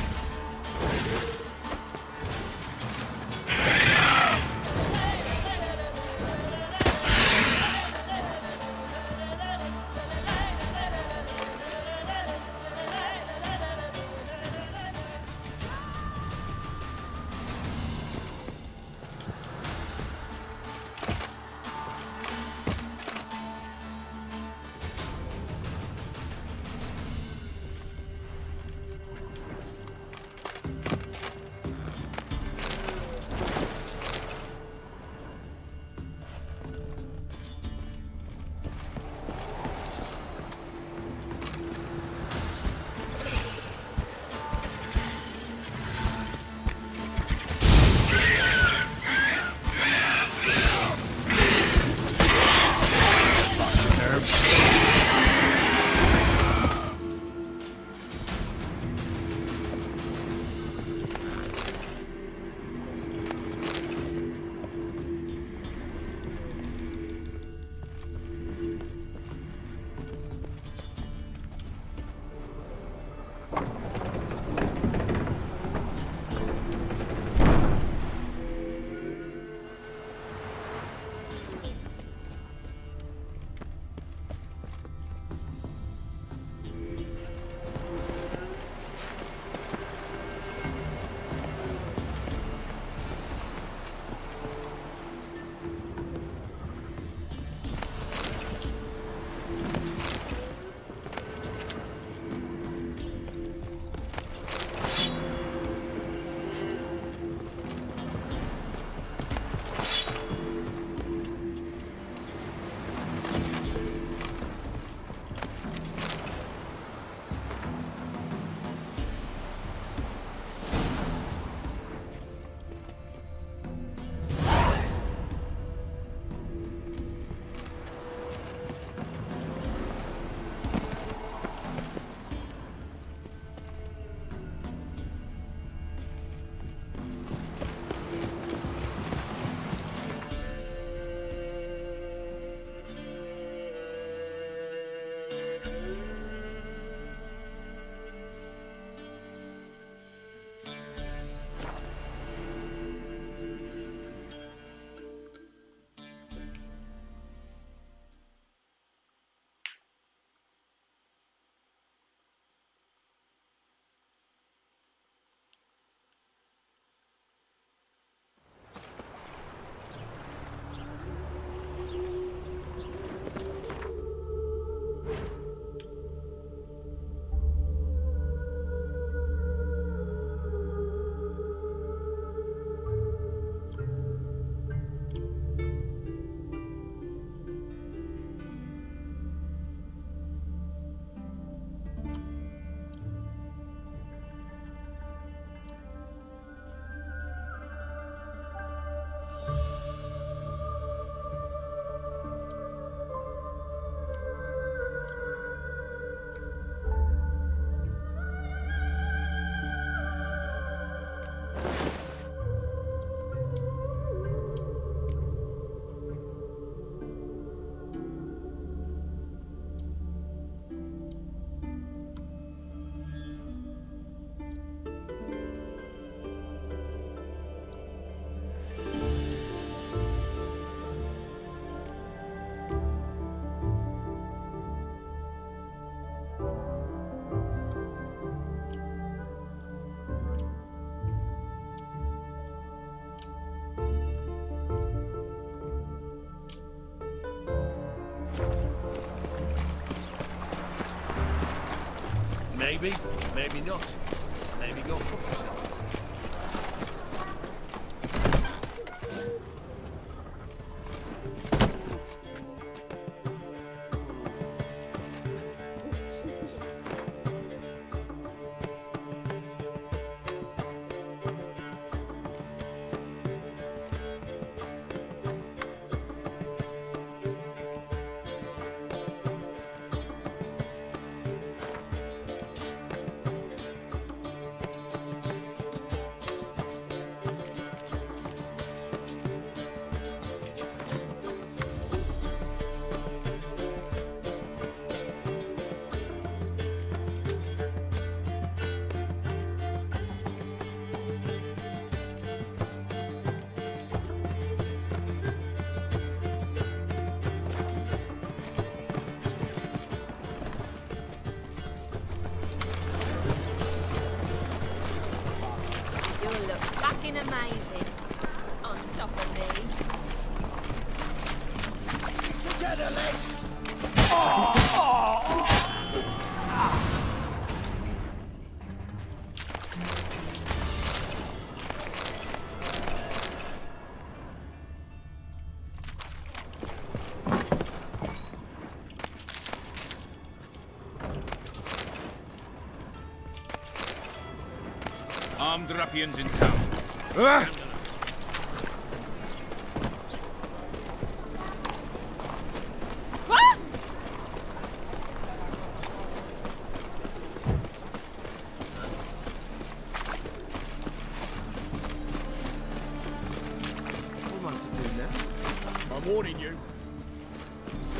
Maybe, maybe not. Maybe go fuck yourself. armed ruffians in town. What to do now? I'm warning you.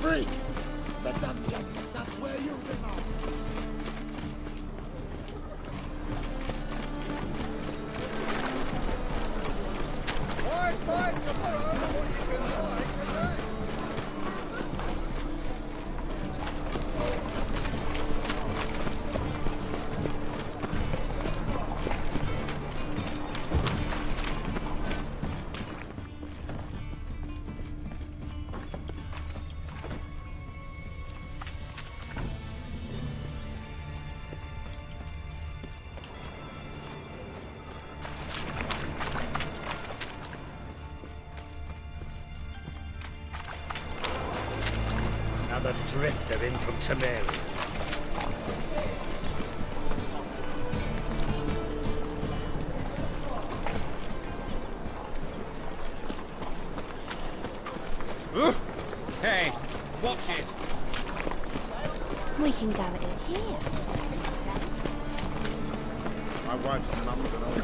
Free! The dungeon! That's where you belong! Why fight tomorrow when you can fight today? Another drifter in from Tamari. Hey, watch it. We can go at it here. My wife's mum's an old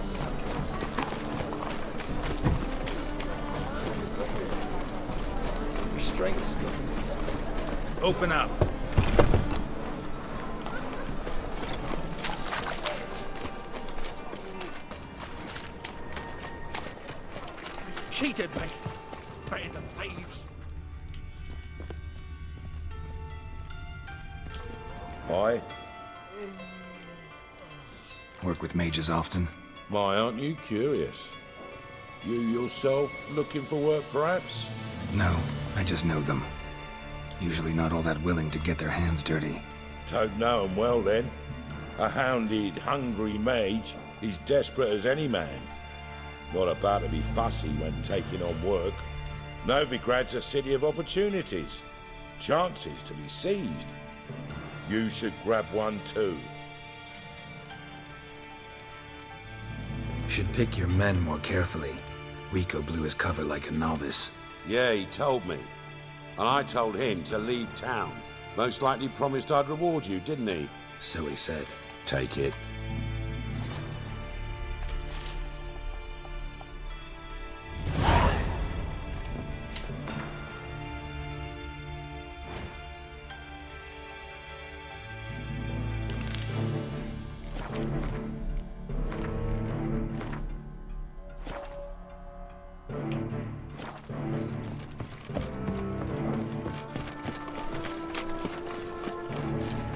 Restraints. Open up. Cheated me. Band of thieves. Aye? Work with mages often? My, aren't you curious? You yourself looking for work, perhaps? No, I just know them. Usually not all that willing to get their hands dirty. Don't know 'em well, then. A hounded, hungry mage is desperate as any man. Not about to be fussy when taking on work. Novigrad's a city of opportunities. Chances to be seized. You should grab one too. Should pick your men more carefully. Rico blew his cover like a novice. Yeah, he told me. And I told him to leave town. Most likely promised I'd reward you, didn't he? So he said. Take it.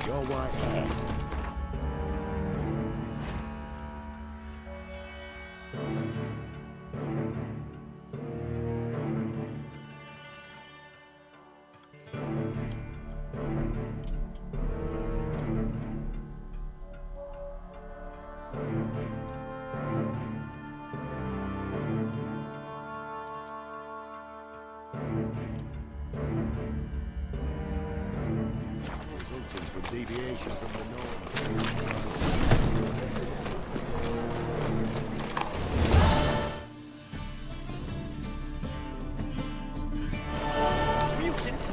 Your white hair. Resulting from deviation from the norm. Mutant!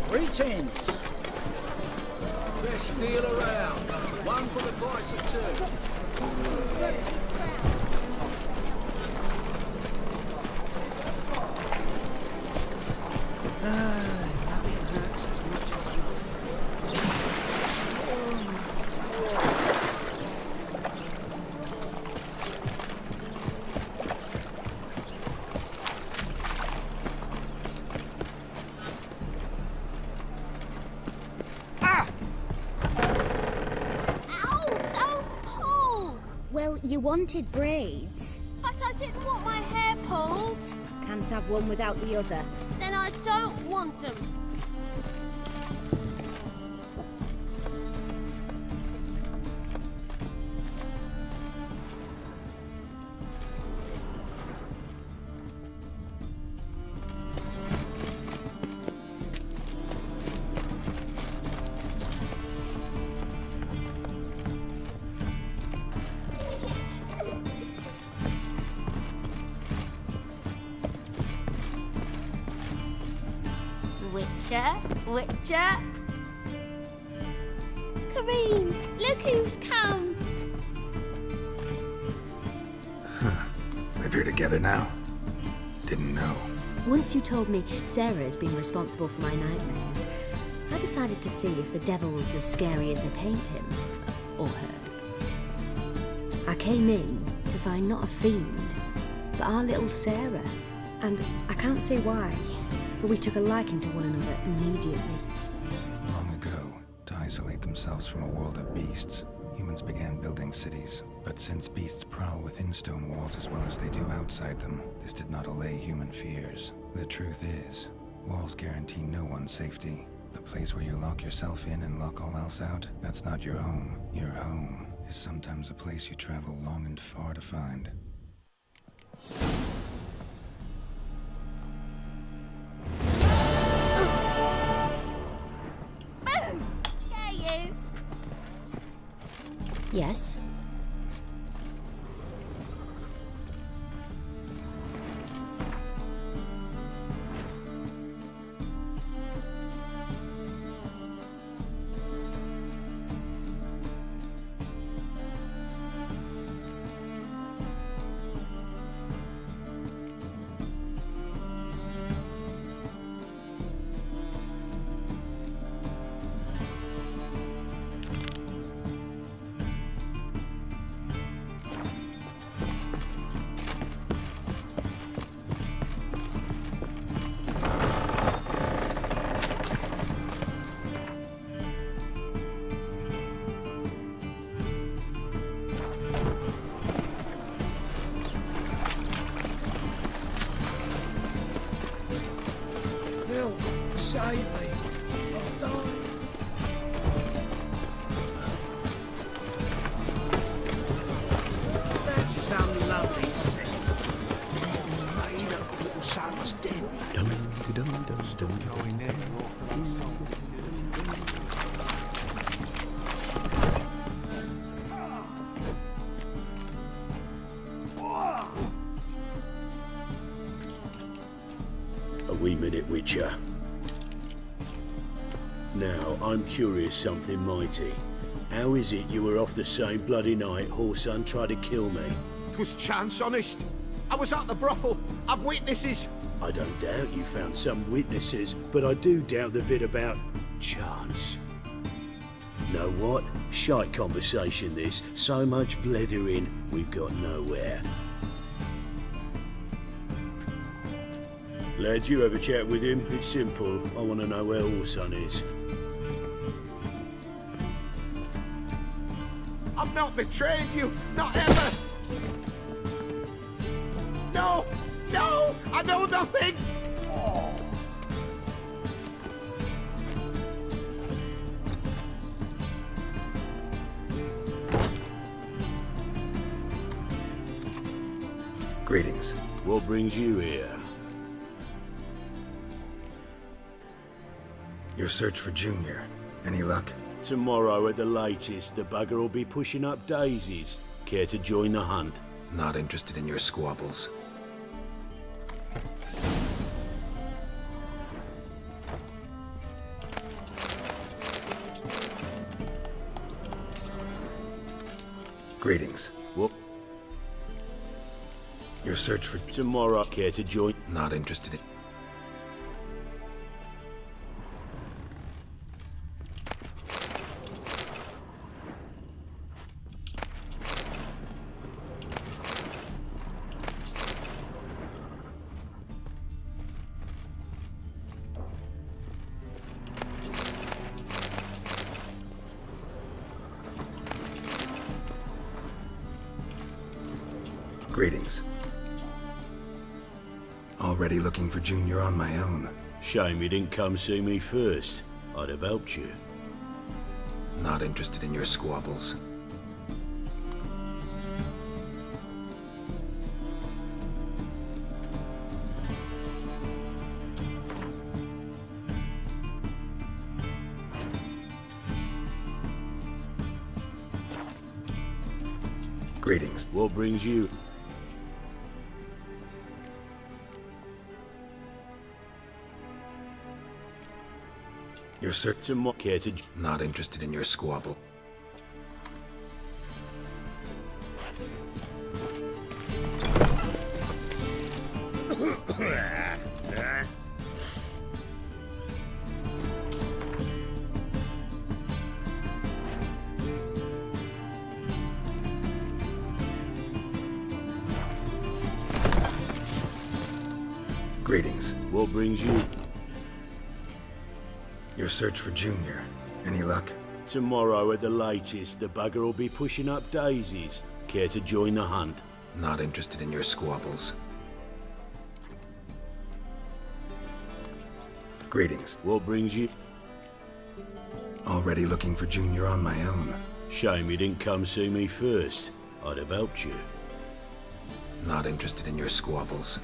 Greetings. Just steal around. One for the price of two. Nothing hurts as much as you. Ow! Don't pull! Well, you wanted braids. But I didn't want my hair pulled. Can't have one without the other. Then I don't want them. Witcher, Witcher. Kareem, look who's come. Huh. Live here together now? Didn't know. Once you told me Sarah had been responsible for my nightmares, I decided to see if the devil was as scary as they paint him. Or her. I came in to find not a fiend, but our little Sarah. And I can't say why, but we took a liking to one another immediately. Long ago, to isolate themselves from a world of beasts, humans began building cities. But since beasts prowl within stone walls as well as they do outside them, this did not allay human fears. The truth is, walls guarantee no one's safety. The place where you lock yourself in and lock all else out, that's not your home. Your home is sometimes a place you travel long and far to find. Boom! Yeah, you. Yes? Save me. I'll die. That's some lovely scene. Made up little son's dead. Still going in. A wee minute, Witcher. Now, I'm curious something mighty. How is it you were off the same bloody night Whoreson tried to kill me? 'Twas chance, honest. I was at the brothel. I've witnesses. I don't doubt you found some witnesses, but I do doubt the bit about chance. Know what? Shite conversation this. So much blethering, we've got nowhere. Lad, you have a chat with him. It's simple. I want to know where Whoreson is. I've not betrayed you. Not ever. No! No! I know nothing! Greetings. What brings you here? Your search for Junior. Any luck? Tomorrow at the latest, the bugger will be pushing up daisies. Care to join the hunt? Not interested in your squabbles. Greetings. What? Your search for... Tomorrow. Care to join? Not interested in... Greetings. Already looking for Junior on my own. Shame you didn't come see me first. I'd have helped you. Not interested in your squabbles. Greetings. What brings you? You're certain what care to... Not interested in your squabble. Greetings. What brings you? Your search for Junior. Any luck? Tomorrow at the latest, the bugger will be pushing up daisies. Care to join the hunt? Not interested in your squabbles. Greetings. What brings you? Already looking for Junior on my own. Shame you didn't come see me first. I'd have helped you. Not interested in your squabbles.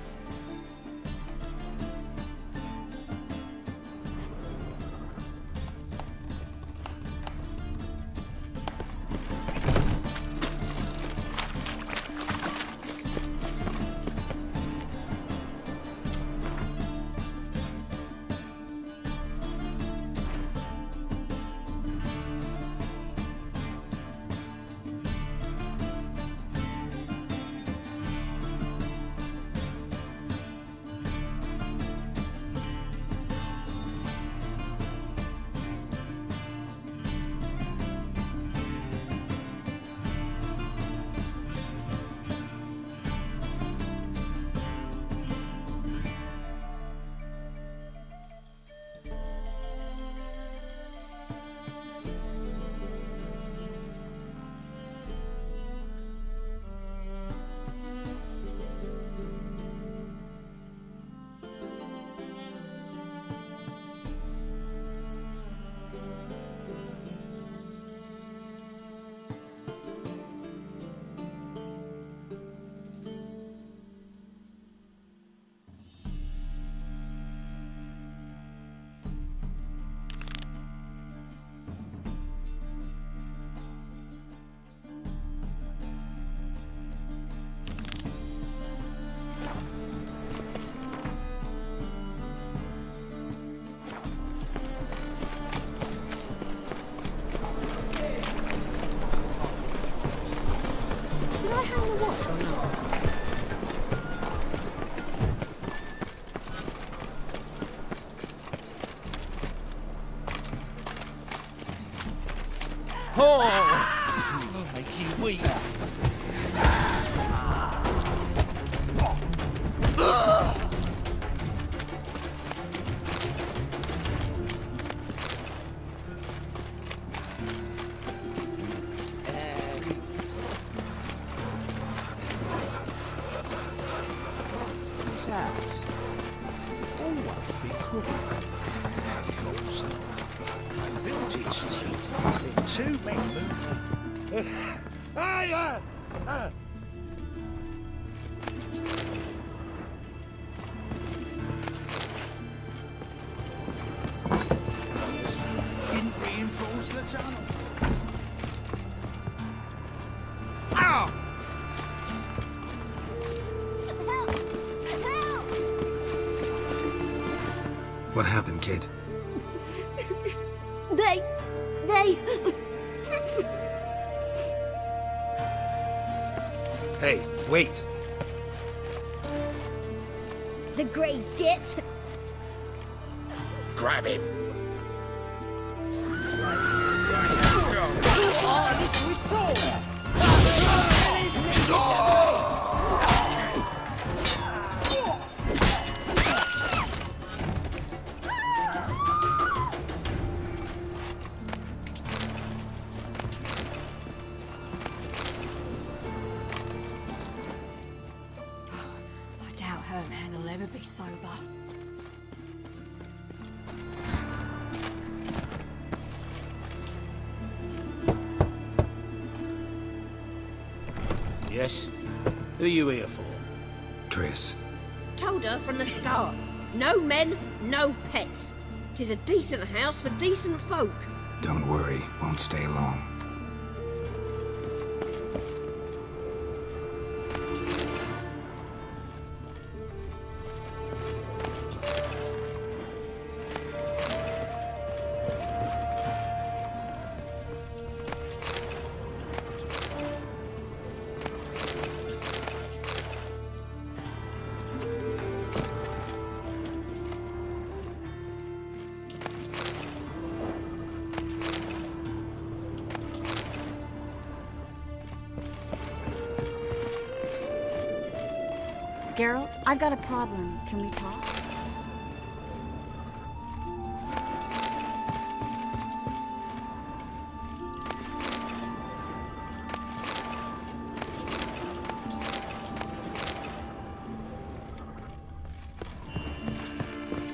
Oh! Make you weak. This house has always been crooked. Of course. They built it in 2 men movement. Didn't reinforce the tunnel. Ow! What happened, kid? They... Hey, wait! The grave jets. Grab him. I doubt her man will ever be sober. Yes? Who are you here for? Triss. Told her from the start. No men, no pets. 'Tis a decent house for decent folk. Don't worry, won't stay long. Geralt, I've got a problem. Can we talk?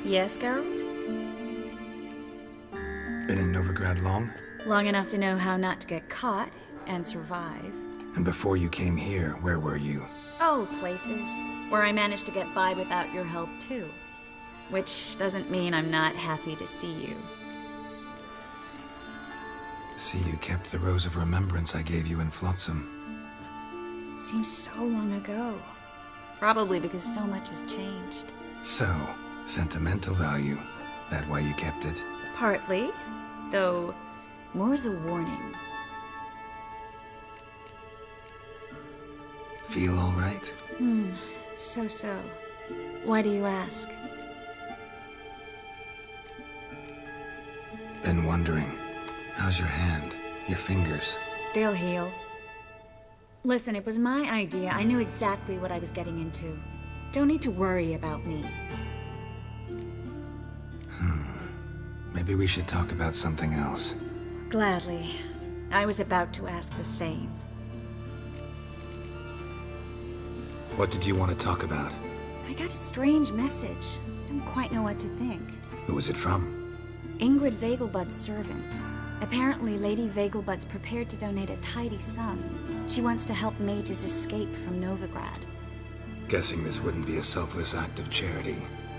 Yes, Geralt? Been in Novigrad long? Long enough to know how not to get caught and survive. And before you came here, where were you? Oh, places where I managed to get by without your help, too. Which doesn't mean I'm not happy to see you. See, you kept the rose of remembrance I gave you in Flotsam. Seems so long ago. Probably because so much has changed. So, sentimental value. That why you kept it? Partly, though more as a warning. Feel all right? So. Why do you ask? Been wondering. How's your hand? Your fingers? They'll heal. Listen, it was my idea. I knew exactly what I was getting into. Don't need to worry about me. Maybe we should talk about something else. Gladly. I was about to ask the same. What did you want to talk about? I got a strange message. Don't quite know what to think. Who was it from? Ingrid Vegelbud's servant. Apparently, Lady Vegelbud's prepared to donate a tidy sum. She wants to help mages escape from Novigrad. Guessing this wouldn't be a selfless act of charity.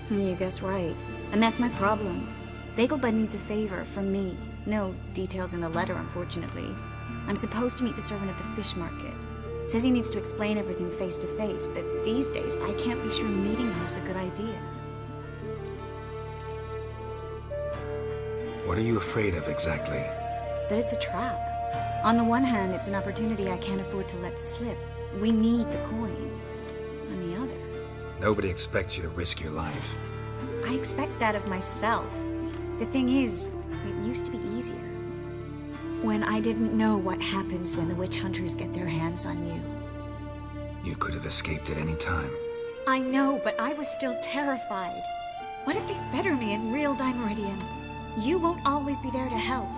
You guess right. And that's my problem. Vegelbud needs a favor from me. No details in the letter, unfortunately. I'm supposed to meet the servant at the fish market. Says he needs to explain everything face to face, but these days I can't be sure meeting him's a good idea. What are you afraid of exactly? That it's a trap. On the one hand, it's an opportunity I can't afford to let slip. We need the coin. On the other... Nobody expects you to risk your life. I expect that of myself. The thing is, it used to be easier. When I didn't know what happens when the witch hunters get their hands on you. You could have escaped at any time. I know, but I was still terrified. What if they fetter me in real Dimeridian? You won't always be there to help.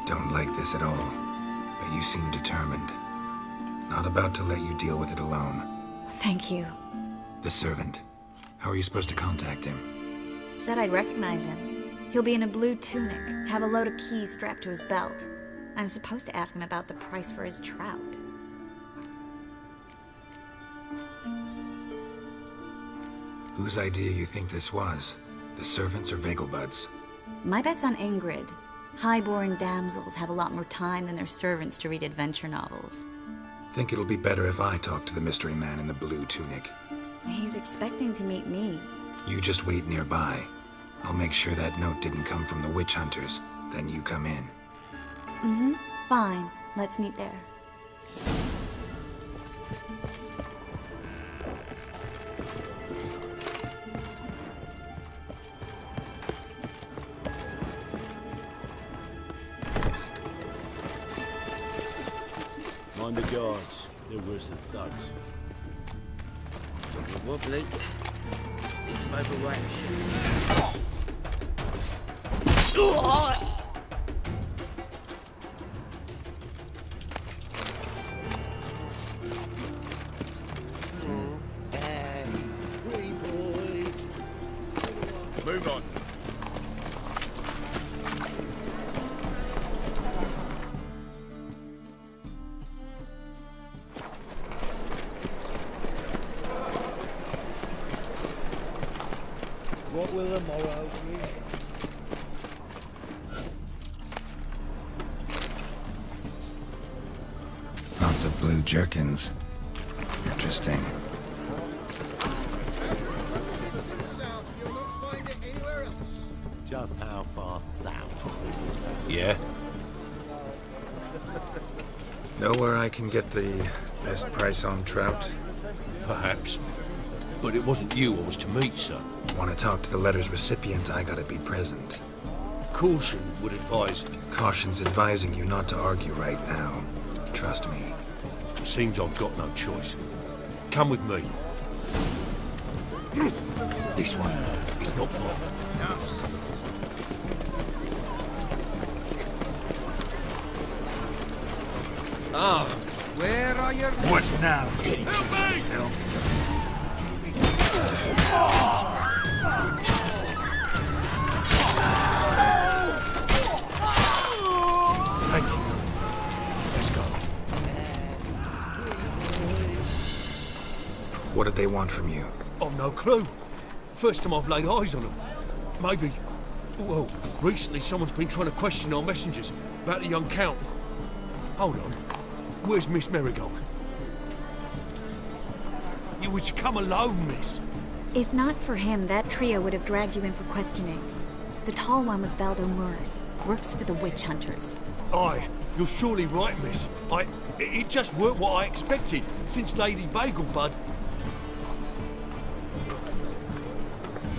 Don't like this at all, but you seem determined. Not about to let you deal with it alone. Thank you. The servant. How are you supposed to contact him? Said I'd recognize him. He'll be in a blue tunic, have a load of keys strapped to his belt. I'm supposed to ask him about the price for his trout. Whose idea you think this was? The servants or Vegelbud's? My bet's on Ingrid. High-born damsels have a lot more time than their servants to read adventure novels. Think it'll be better if I talk to the mystery man in the blue tunic. He's expecting to meet me. You just wait nearby. I'll make sure that note didn't come from the witch hunters. Then you come in. Fine. Let's meet there. Mind the guards. They're worse than thugs. You're wobbly. It's overweight. Move on. What will the morrow bring? Lots of blue jerkins. Interesting. Just how far south? Yeah? Know where I can get the best price on trout? Perhaps. But it wasn't you I was to meet, sir. Want to talk to the letter's recipient, I gotta be present. Caution would advise... Caution's advising you not to argue right now. Trust me. Seems I've got no choice. Come with me. This way. It's not far. Ah, where are your... What now? Help me! Thank you. Let's go. What did they want from you? I've no clue. First time I've laid eyes on them. Maybe... Well, recently someone's been trying to question our messengers about the young Count. Hold on. Where's Miss Marigold? You was to come alone, miss. If not for him, that trio would have dragged you in for questioning. The tall one was Valdo Muris, works for the witch hunters. Aye, you're surely right, miss. It just weren't what I expected, since Lady Bagelbud...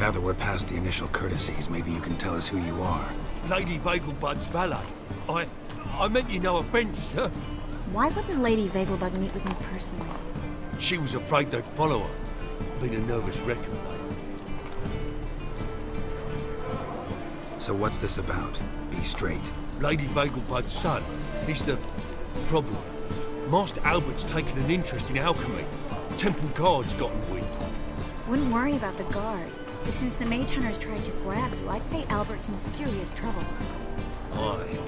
Now that we're past the initial courtesies, maybe you can tell us who you are. Lady Bagelbud's valet. I meant you no offence, sir. Why wouldn't Lady Vegelbud meet with me personally? She was afraid they'd follow her. Been a nervous wreck of late. So what's this about? Be straight. Lady Vegelbud's son. He's the problem. Master Albert's taken an interest in alchemy. Temple guards gotten wind. Wouldn't worry about the guard. But since the mage hunters tried to grab you, I'd say Albert's in serious trouble. Aye.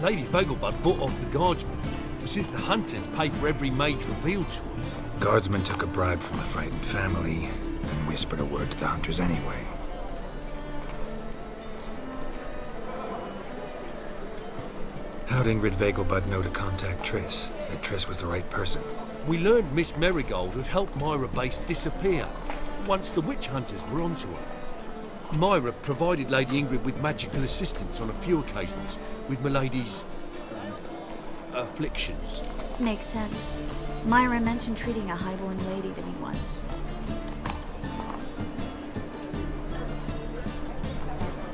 Lady Vegelbud bought off the guardsmen, since the hunters pay for every mage revealed to them. Guardsmen took a bribe from the frightened family, and whispered a word to the hunters anyway. How'd Ingrid Vegelbud know to contact Triss? That Triss was the right person? We learned Miss Marigold had helped Myra Base disappear, once the witch hunters were onto her. Myra provided Lady Ingrid with magical assistance on a few occasions with Milady's... afflictions. Makes sense. Myra mentioned treating a highborn lady to me once.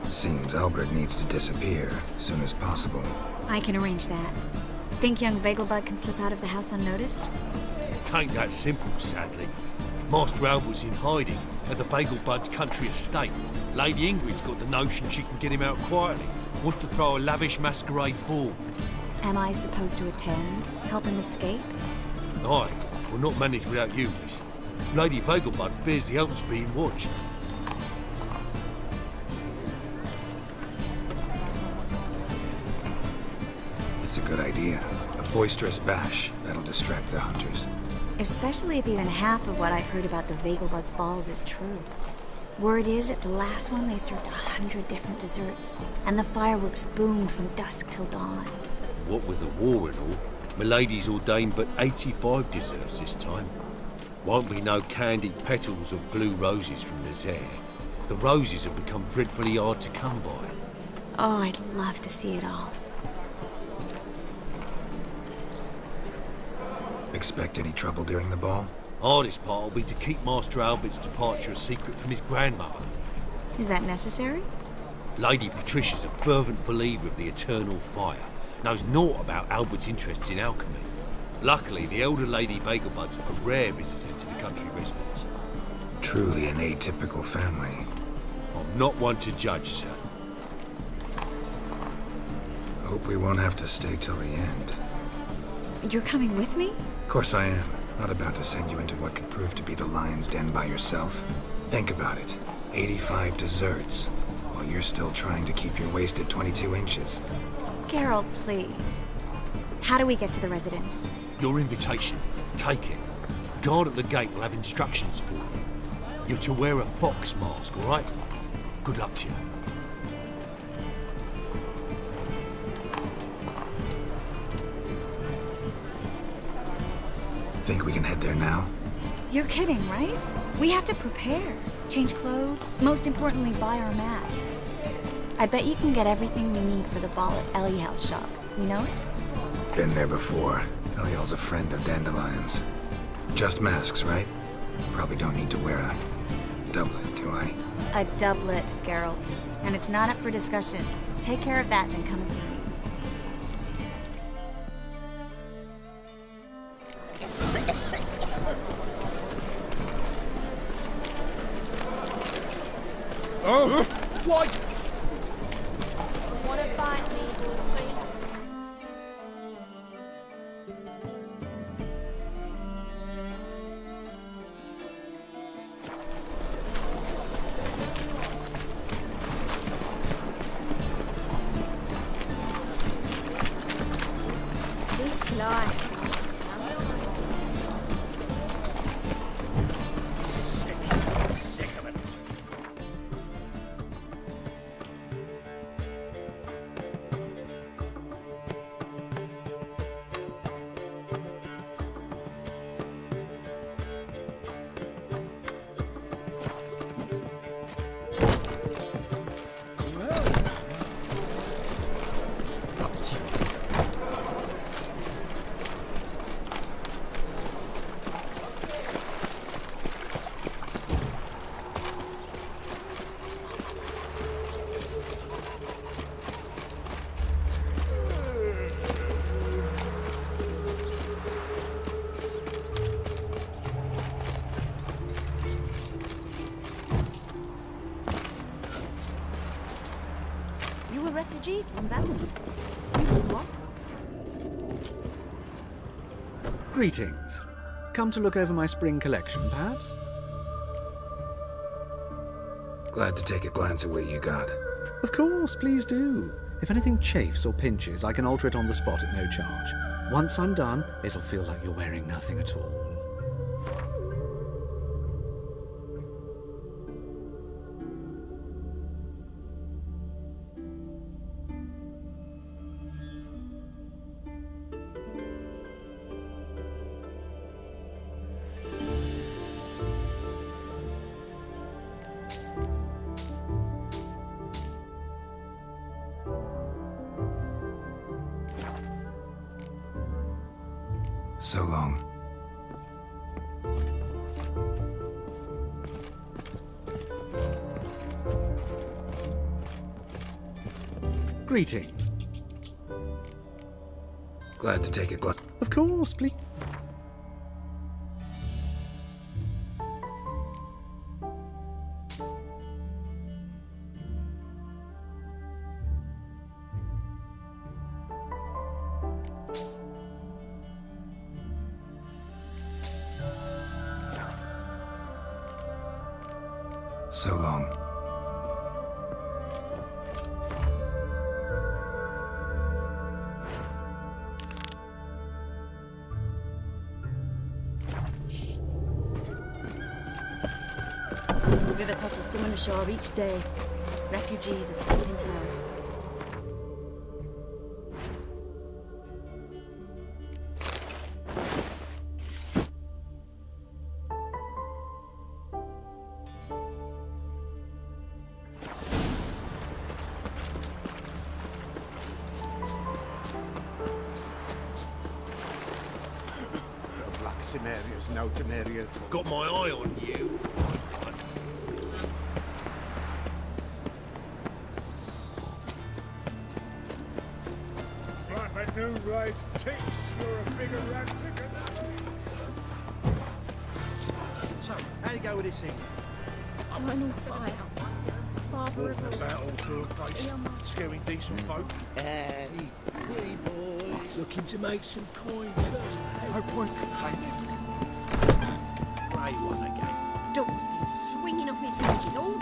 Seems Albert needs to disappear as soon as possible. I can arrange that. Think young Vegelbud can slip out of the house unnoticed? Tain't that simple, sadly. Master Albert's in hiding at the Vegelbud's country estate. Lady Ingrid's got the notion she can get him out quietly. Wants to throw a lavish masquerade ball. Am I supposed to attend? Help him escape? Aye, will not manage without you, miss. Lady Vegelbud fears the help's being watched. It's a good idea. A boisterous bash. That'll distract the hunters. Especially if even half of what I've heard about the Vegelbud's balls is true. Word is, at the last one they served 100 different desserts, and the fireworks boomed from dusk till dawn. What with the war and all, Milady's ordained but 85 desserts this time. Won't be no candied petals of blue roses from Nazaire. The roses have become dreadfully hard to come by. Oh, I'd love to see it all. Expect any trouble during the ball? Hardest part will be to keep Master Albert's departure a secret from his grandmother. Is that necessary? Lady Patricia's a fervent believer of the eternal fire. Knows naught about Albert's interests in alchemy. Luckily, the elder Lady Vegelbud's a rare visitor to the country residence. Truly an atypical family. I'm not one to judge, sir. Hope we won't have to stay till the end. You're coming with me? Of course I am. Not about to send you into what could prove to be the lion's den by yourself. Think about it. 85 desserts, while you're still trying to keep your waist at 22 inches. Geralt, please. How do we get to the residence? Your invitation. Take it. Guard at the gate will have instructions for you. You're to wear a fox mask, all right? Good luck to you. Think we can head there now? You're kidding, right? We have to prepare. Change clothes. Most importantly, buy our masks. I bet you can get everything we need for the ball at Eliel's shop. You know it? Been there before. Eliel's a friend of Dandelion's. Just masks, right? Probably don't need to wear a doublet, do I? A doublet, Geralt. And it's not up for discussion. Take care of that, then come and see me. Why? Wanna bite me, Wolfie? Be sly. Sick of it. You a refugee from Vallon? What? Greetings. Come to look over my spring collection, perhaps? Glad to take a glance at what you got. Of course, please do. If anything chafes or pinches, I can alter it on the spot at no charge. Once I'm done, it'll feel like you're wearing nothing at all. So long. Greetings. Glad to take a glance. Of course, please. So long. The river tosses some on the shore each day. Refugees escaping hell. Temeria's no Temeria. Got my eye on you. It's like a new rice taste. You're a bigger rat thicker than So, how do you go with this thing? Eternal fire. Father Walking of all. about all to a face, scaring decent folk. Hey, pretty boy. Looking to make some coins. No point complaining. Play one again. Don't be swinging off his hinges all.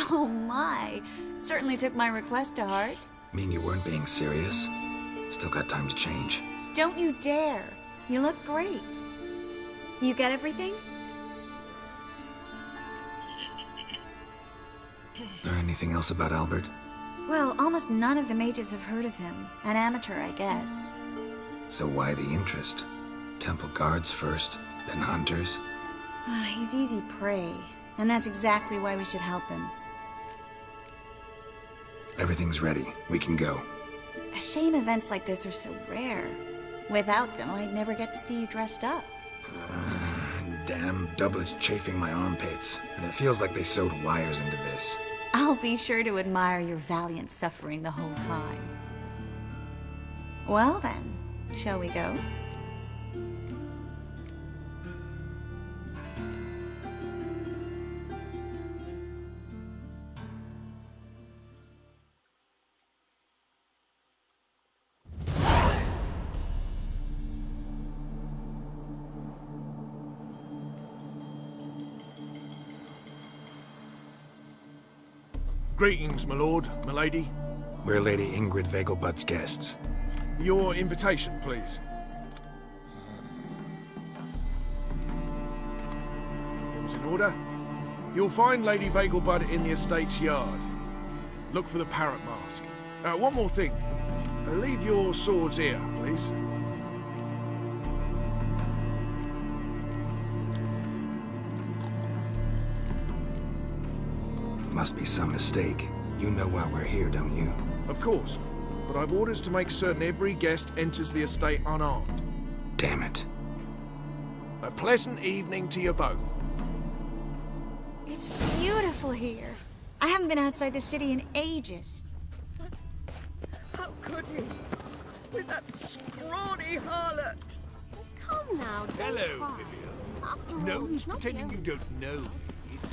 Oh my! Certainly took my request to heart. Mean you weren't being serious? Still got time to change. Don't you dare! You look great. You get everything? Learn anything else about Albert? Well, almost none of the mages have heard of him. An amateur, I guess. So why the interest? Temple guards first, then hunters? He's easy prey, and that's exactly why we should help him. Everything's ready. We can go. A shame events like this are so rare. Without them, I'd never get to see you dressed up. damn doublet's chafing my armpits, and it feels like they sewed wires into this. I'll be sure to admire your valiant suffering the whole time. Well then, shall we go? Greetings, my lord, my lady. We're Lady Ingrid Vegelbud's guests. Your invitation, please. All's in order. You'll find Lady Vegelbud in the estate's yard. Look for the parrot mask. One more thing. Leave your swords here, please. Must be some mistake. You know why we're here, don't you? Of course. But I've orders to make certain every guest enters the estate unarmed. Damn it. A pleasant evening to you both. It's beautiful here. I haven't been outside the city in ages. How could he? With that scrawny harlot! Come now, don't Hello, Vivian. After all, No use he's not pretending you young. don't know me.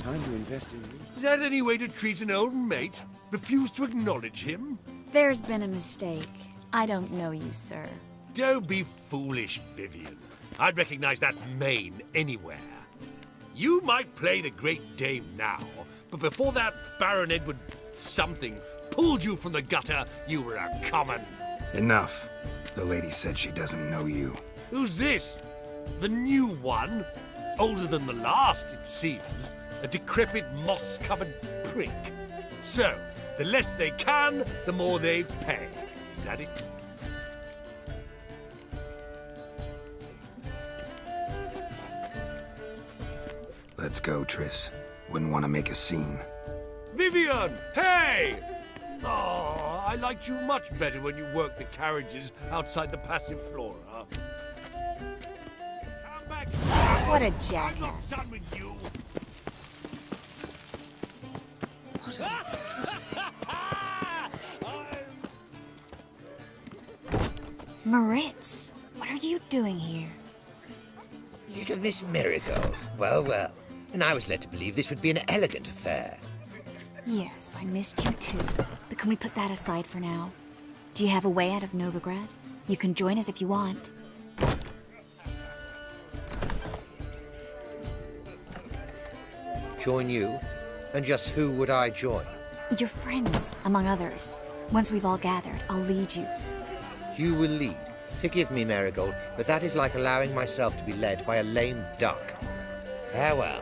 Time to invest in you. Is that any way to treat an old mate? Refuse to acknowledge him? There's been a mistake. I don't know you, sir. Don't be foolish, Vivian. I'd recognize that mane anywhere. You might play the Great Dame now, but before that Baron Edward something pulled you from the gutter, you were a common. Enough. The lady said she doesn't know you. Who's this? The new one? Older than the last, it seems. A decrepit, moss-covered prick. So, the less they can, the more they pay. Is that it? Let's go, Triss. Wouldn't want to make a scene. Vivian! Hey! Oh, I liked you much better when you worked the carriages outside the passive flora. Come back! What a I'm not jackass. done with you! What an monstrosity. Moritz, what are you doing here? Little Miss Marigold. Well, well. And I was led to believe this would be an elegant affair. Yes, I missed you too. But can we put that aside for now? Do you have a way out of Novigrad? You can join us if you want. Join you? And just who would I join? Your friends, among others. Once we've all gathered, I'll lead you. You will lead. Forgive me, Marigold, but that is like allowing myself to be led by a lame duck. Farewell.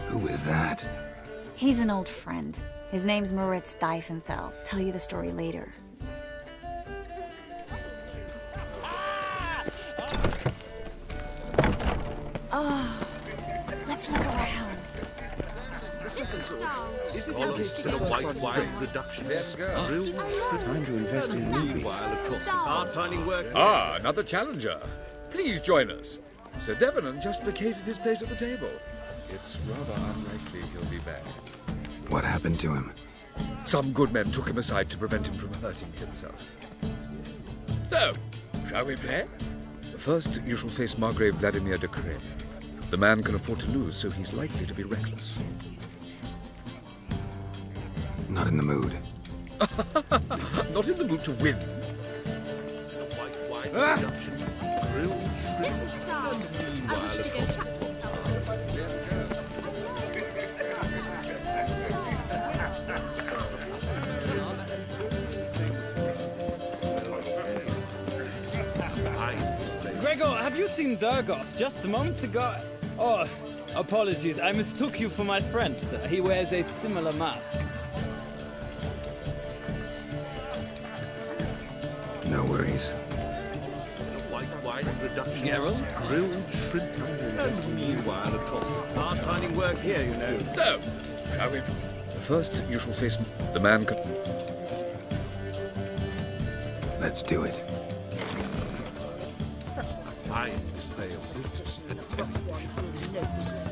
Who is that? He's an old friend. His name's Moritz Diefenthal. Tell you the story later. Oh, let's look around. Scholars and a white wine production. Time to invest in rubies. Hard-finding work. Ah, another challenger. Please join us. Sir Devenant just vacated his place at the table. It's rather unlikely he'll be back. What happened to him? Some good men took him aside to prevent him from hurting himself. So, shall we play? First, you shall face Margrave Vladimir de Crane. The man can afford to lose, so he's likely to be reckless. Not in the mood. Not in the mood to win. This is Dar. I wish to go chat with someone. Gregor, have you seen Durgoth just moments ago? Oh, apologies, I mistook you for my friend. He wears a similar mask. No worries. Geralt? Grilled shrimp. And meanwhile, of course, hard-finding work here, you know. So, shall we? First, you shall face the man. Let's do it. A fine display of wit and erudition.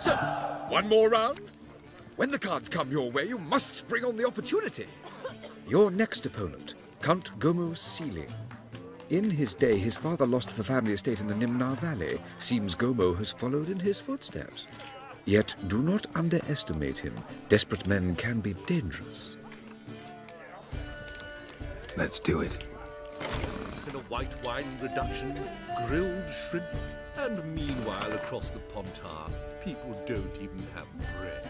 So, one more round? When the cards come your way, you must spring on the opportunity. Your next opponent, Count Gomo Sealing. In his day, his father lost the family estate in the Nimnar Valley. Seems Gomo has followed in his footsteps. Yet do not underestimate him. Desperate men can be dangerous. Let's do it. In a white wine reduction, grilled shrimp, and meanwhile across the Pontar, people don't even have bread.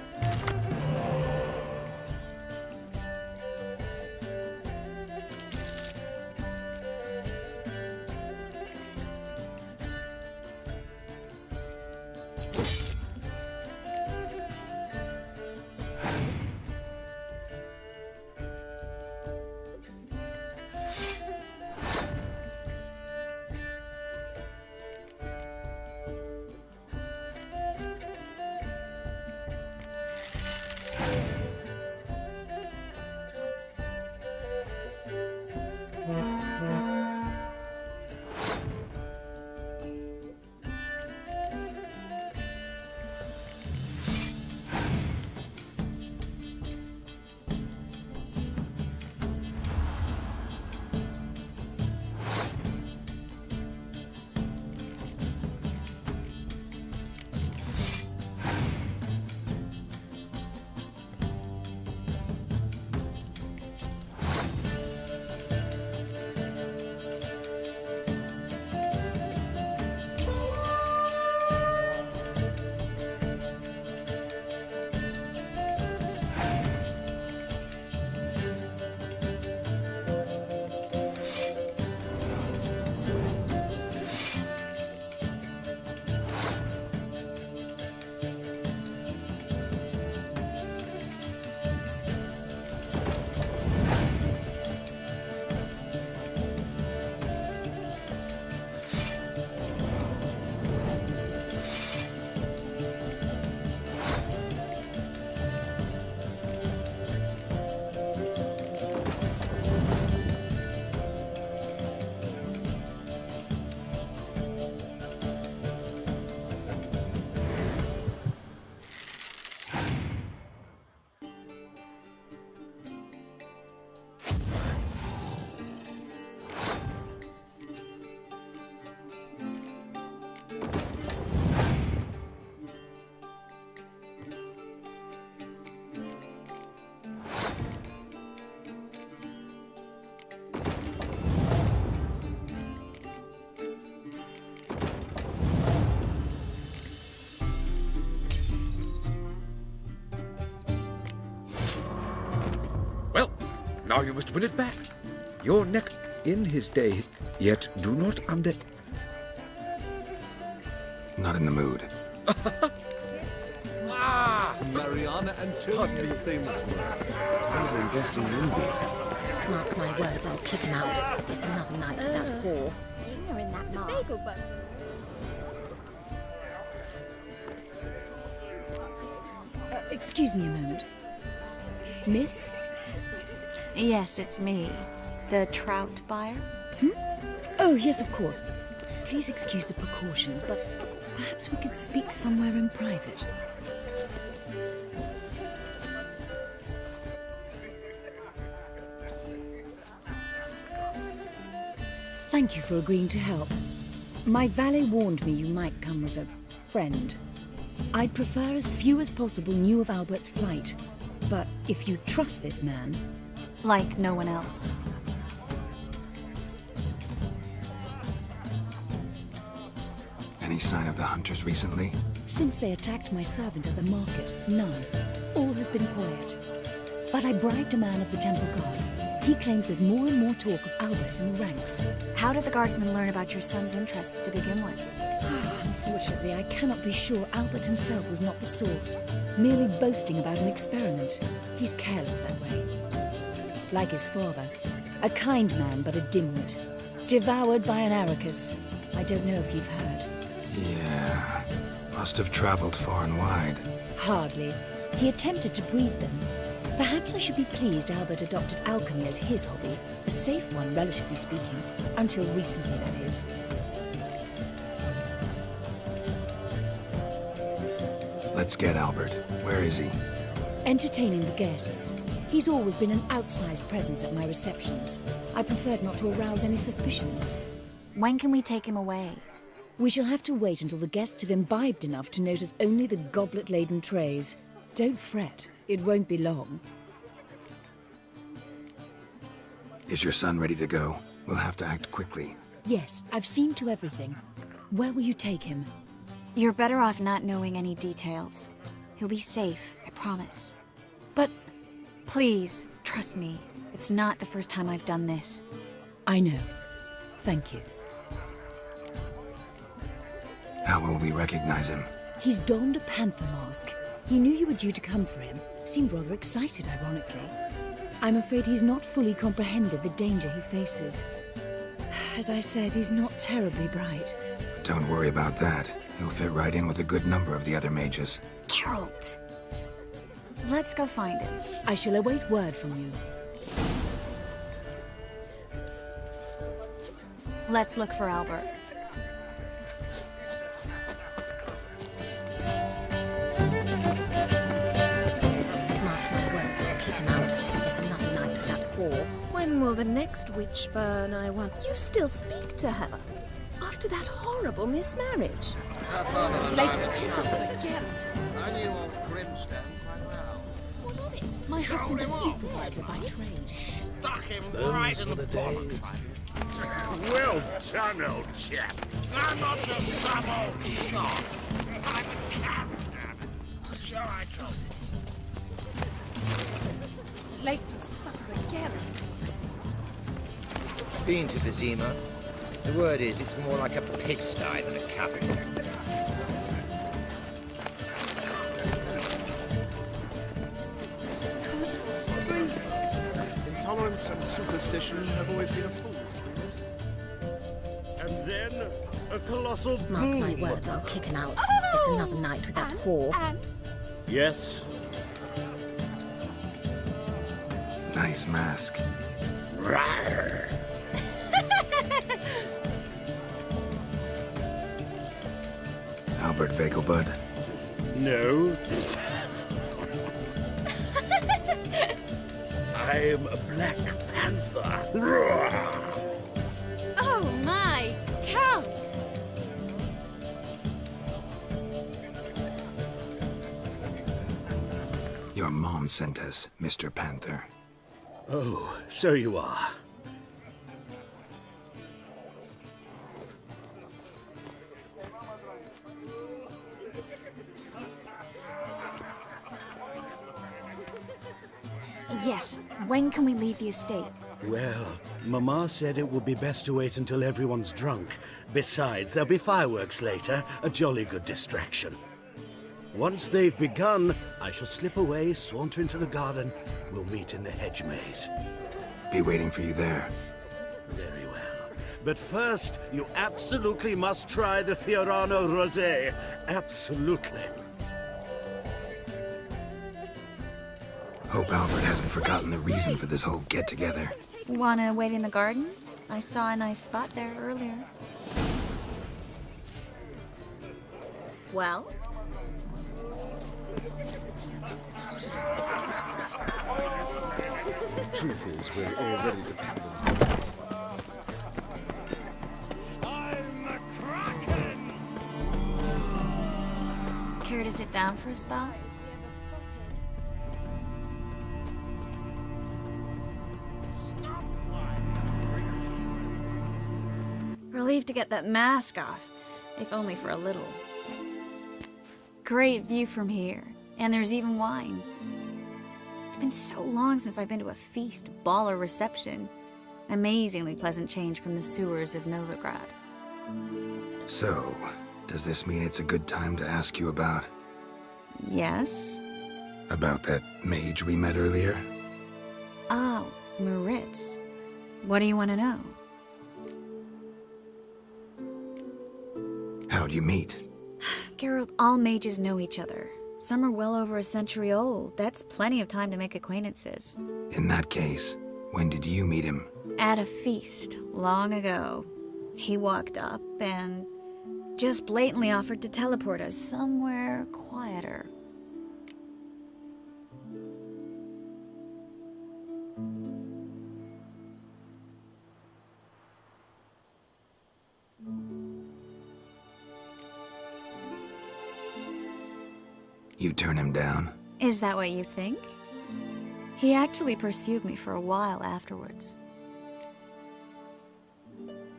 Now you must win it back. Your neck in his day, yet do not under... Not in the mood. Mariana and Tony's famous work. I'm going to invest in rubies. Mark my words, I'll kick him out. It's another night with that whore. You're in that mark. Excuse me a moment. Miss? Yes, it's me. The trout buyer? Oh, yes, of course. Please excuse the precautions, but perhaps we could speak somewhere in private. Thank you for agreeing to help. My valet warned me you might come with a friend. I'd prefer as few as possible knew of Albert's flight. But if you trust this man... Like no one else. Any sign of the hunters recently? Since they attacked my servant at the market, none. All has been quiet. But I bribed a man of the Temple Guard. He claims there's more and more talk of Albert in the ranks. How did the guardsmen learn about your son's interests to begin with? Unfortunately, I cannot be sure Albert himself was not the source, merely boasting about an experiment. He's careless that way. Like his father, a kind man but a dimwit, devoured by an Arrakis. I don't know if you've heard. Yeah, must have traveled far and wide. Hardly. He attempted to breed them. Perhaps I should be pleased Albert adopted alchemy as his hobby, a safe one, relatively speaking, until recently, that is. Let's get Albert. Where is he? Entertaining the guests. He's always been an outsized presence at my receptions. I preferred not to arouse any suspicions. When can we take him away? We shall have to wait until the guests have imbibed enough to notice only the goblet-laden trays. Don't fret. It won't be long. Is your son ready to go? We'll have to act quickly. Yes, I've seen to everything. Where will you take him? You're better off not knowing any details. He'll be safe, I promise. But... Please, trust me. It's not the first time I've done this. I know. Thank you. How will we recognize him? He's donned a panther mask. He knew you were due to come for him. Seemed rather excited, ironically. I'm afraid he's not fully comprehended the danger he faces. As I said, he's not terribly bright. Don't worry about that. He'll fit right in with a good number of the other mages. Geralt! Let's go find him. I shall await word from you. Let's look for Albert. When will the next witch burn, I want? You still speak to her? After that horrible mismarriage? Her father and Like, I were so again. I knew old Grimstone quite well. What of it? My husband's a supervisor by trade. Stuck him right in the bollocks. Well done, old chap. I'm not just some old shot. I'm a character. What a monstrosity. Late for supper again. Been to Vizima? The word is, it's more like a pigsty than a capital. Intolerance and superstition have always been a fool's And then a colossal Mark boom. my words, I'll kick him out. It's another night with that whore. Yes. Nice mask. Rawr. Albert Vegelbud? No. I am a Black Panther. Rawr. Oh my, Count! Your mom sent us, Mr. Panther. Oh, so you are. Yes, When can we leave the estate? Well, Mama said it would be best to wait until everyone's drunk. Besides, there'll be fireworks later, a jolly good distraction. Once they've begun, I shall slip away, saunter into the garden. We'll meet in the hedge maze. Be waiting for you there. Very well. But first, you absolutely must try the Fiorano Rosé. Absolutely. Hope Albert hasn't forgotten the reason for this whole get-together. Wanna wait in the garden? I saw a nice spot there earlier. Well? The truth is, we're already dependent. I'm a kraken! Care to sit down for a spell? Relieved to get that mask off, if only for a little. Great view from here, and there's even wine. It's been so long since I've been to a feast, ball, or reception. Amazingly pleasant change from the sewers of Novigrad. So, does this mean it's a good time to ask you about... Yes? About that mage we met earlier? Oh, Maritz. What do you want to know? How'd you meet? Geralt, all mages know each other. Some are well over a century old. That's plenty of time to make acquaintances. In that case, when did you meet him? At a feast, long ago. He walked up and just blatantly offered to teleport us somewhere quieter. You turn him down? Is that what you think? He actually pursued me for a while afterwards.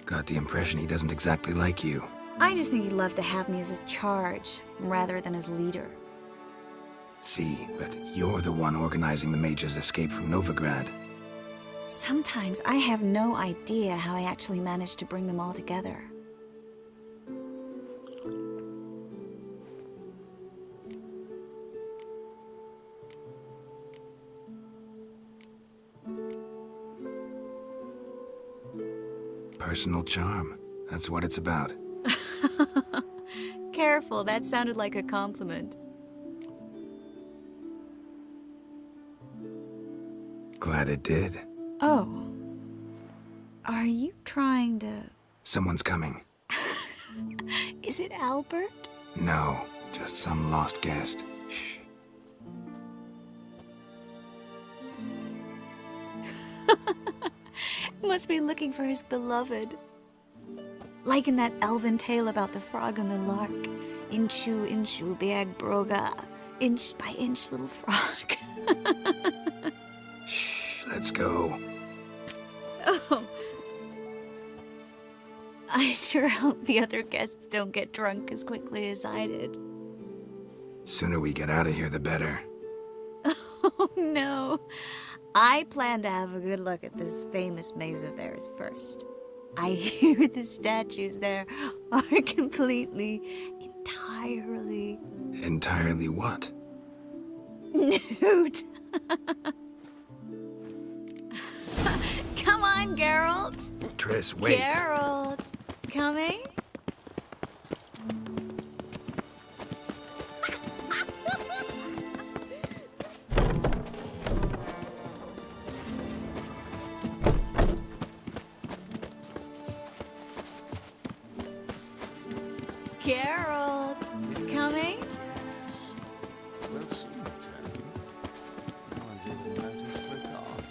Got the impression he doesn't exactly like you. I just think he'd love to have me as his charge, rather than his leader. See, but you're the one organizing the mage's escape from Novigrad. Sometimes I have no idea how I actually managed to bring them all together. Personal charm. That's what it's about. Careful, that sounded like a compliment. Glad it did. Oh. Are you trying to... Someone's coming. Is it Albert? No, just some lost guest. Shh. Must be looking for his beloved. Like in that elven tale about the frog and the lark. Inchu, inchu, bag broga. Inch by inch, little frog. Shh, let's go. Oh. I sure hope the other guests don't get drunk as quickly as I did. Sooner we get out of here, the better. Oh, no. I plan to have a good look at this famous maze of theirs first. I hear the statues there are completely, entirely... Entirely what? Nude. Come on, Geralt. Triss, wait. Geralt. Coming? Geralt, coming? We'll soon tell you. No one's even noticed we're gone.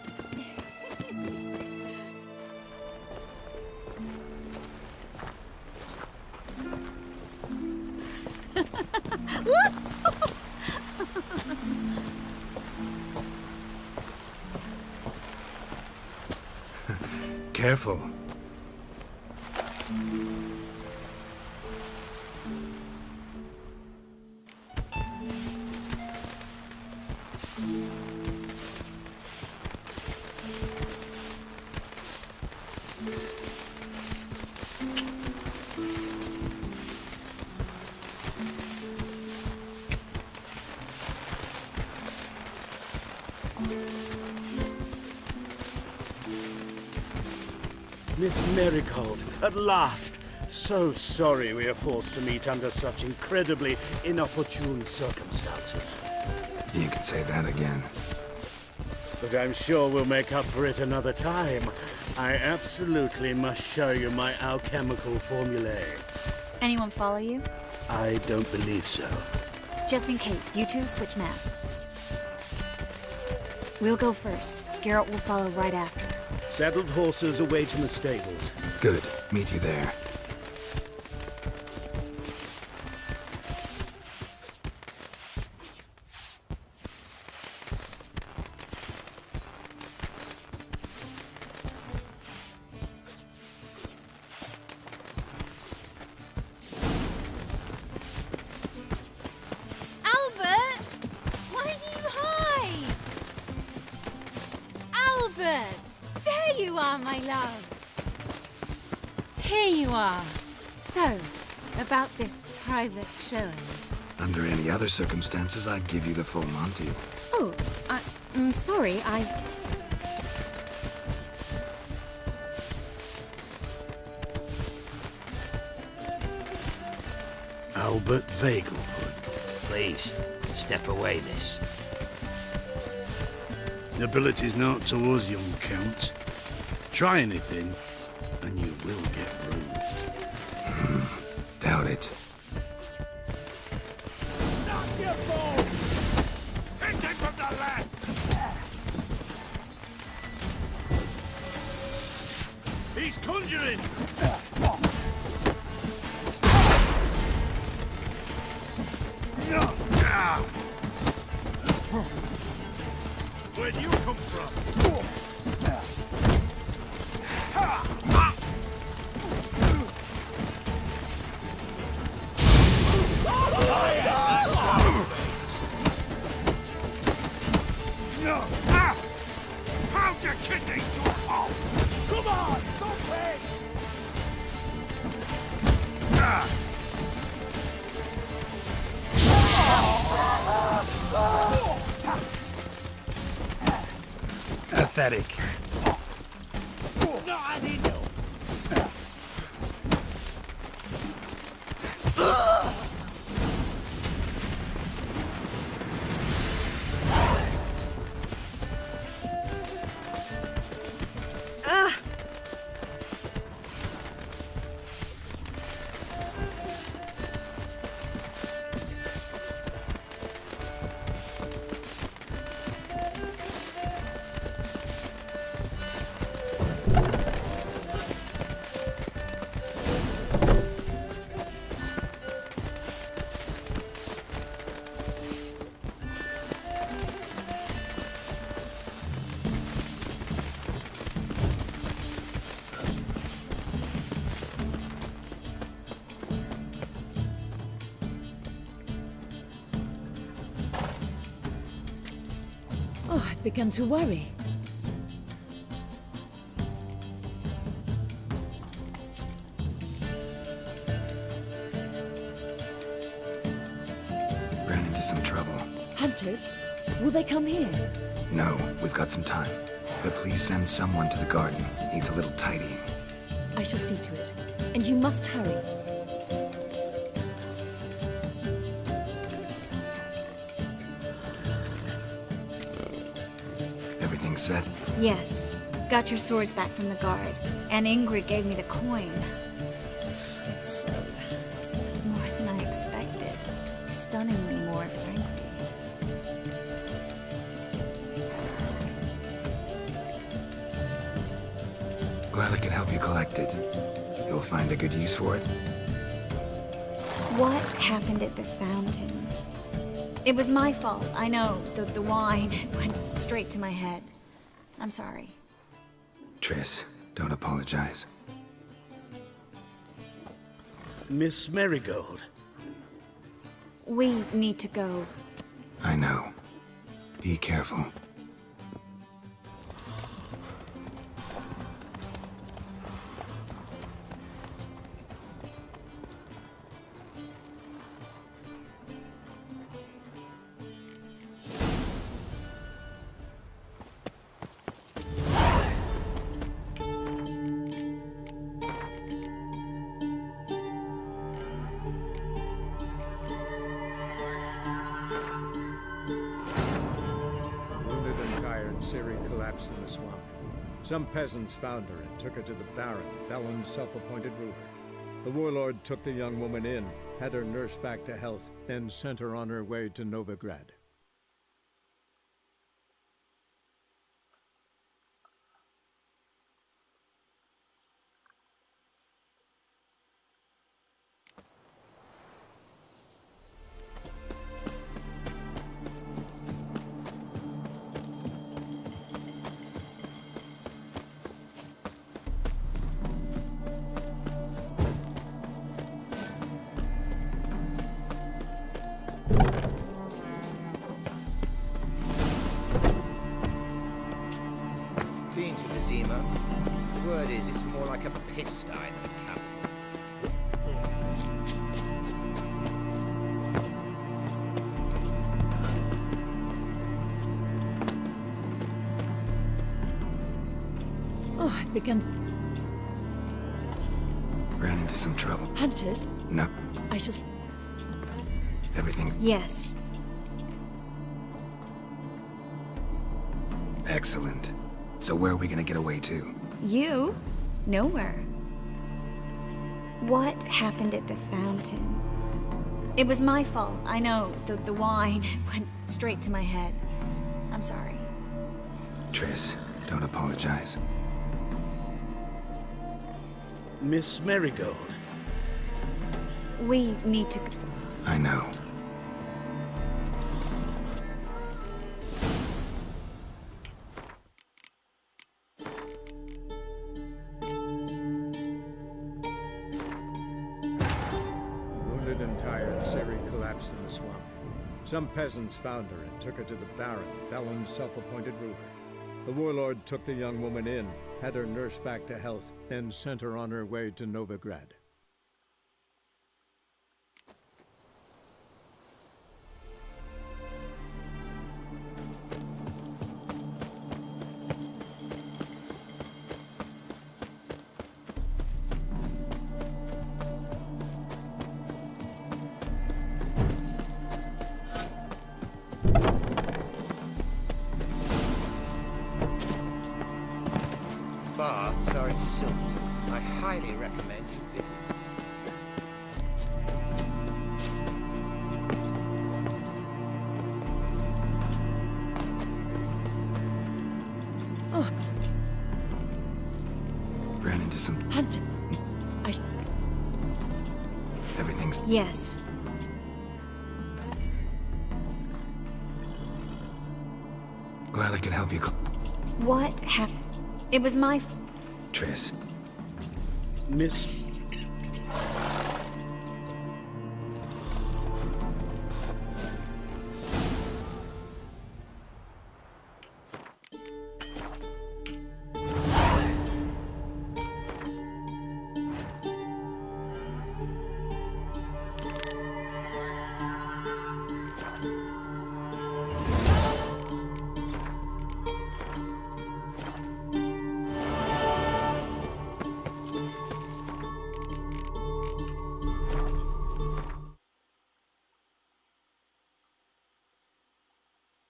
Careful. Miss Marigold, at last! So sorry we are forced to meet under such incredibly inopportune circumstances. You could say that again. But I'm sure we'll make up for it another time. I absolutely must show you my alchemical formulae. Anyone follow you? I don't believe so. Just in case, you two switch masks. We'll go first. Geralt will follow right after. Saddled horses await in the stables. Good. Meet you there. Albert! Why do you hide? Albert! There you are, my love. Here you are. So, about this private showing. Under any other circumstances, I'd give you the full Monty. Oh, I'm sorry, Albert Vegelwood. Please, step away, miss. Ability's not towards young Count. Try anything, and you will get rude. Doubt it. Hit him from the left! He's conjuring! Where'd you come from? How'd your kidneys to a pulp? Come on, don't wait! Pathetic. No, I need help. Oh, I'd begun to worry. Ran into some trouble. Hunters? Will they come here? No, we've got some time. But please send someone to the garden. Needs a little tidying. I shall see to it. And you must hurry. Everything set? Yes. Got your swords back from the guard. And Ingrid gave me the coin. It's more than I expected. Stunningly more, frankly. Glad I could help you collect it. You'll find a good use for it. What happened at the fountain? It was my fault, I know. The wine went straight to my head. I'm sorry. Triss, don't apologize. Miss Marigold. We need to go. I know. Be careful. Ciri collapsed in the swamp. Some peasants found her and took her to the Baron, Velen's self-appointed ruler. The warlord took the young woman in, had her nursed back to health, then sent her on her way to Novigrad. Been to Vizima. The word is, it's more like a pigsty than a camp. Oh, I began. Ran into some trouble. Hunters? No. I shall. Everything. Yes. Excellent. So where are we gonna get away to? You? Nowhere. What happened at the fountain? It was my fault, I know. The wine went straight to my head. I'm sorry. Triss, don't apologize. Miss Marigold. We need to... I know. Wounded and tired, Ciri collapsed in the swamp. Some peasants found her and took her to the Baron, Velen's self-appointed ruler. The warlord took the young woman in, had her nursed back to health, then sent her on her way to Novigrad. Baths are in Silt. I highly recommend you visit. Oh. Ran into some... Hunter. Everything's... Yes. Glad I could help you. What happened? It was my... Triss. Miss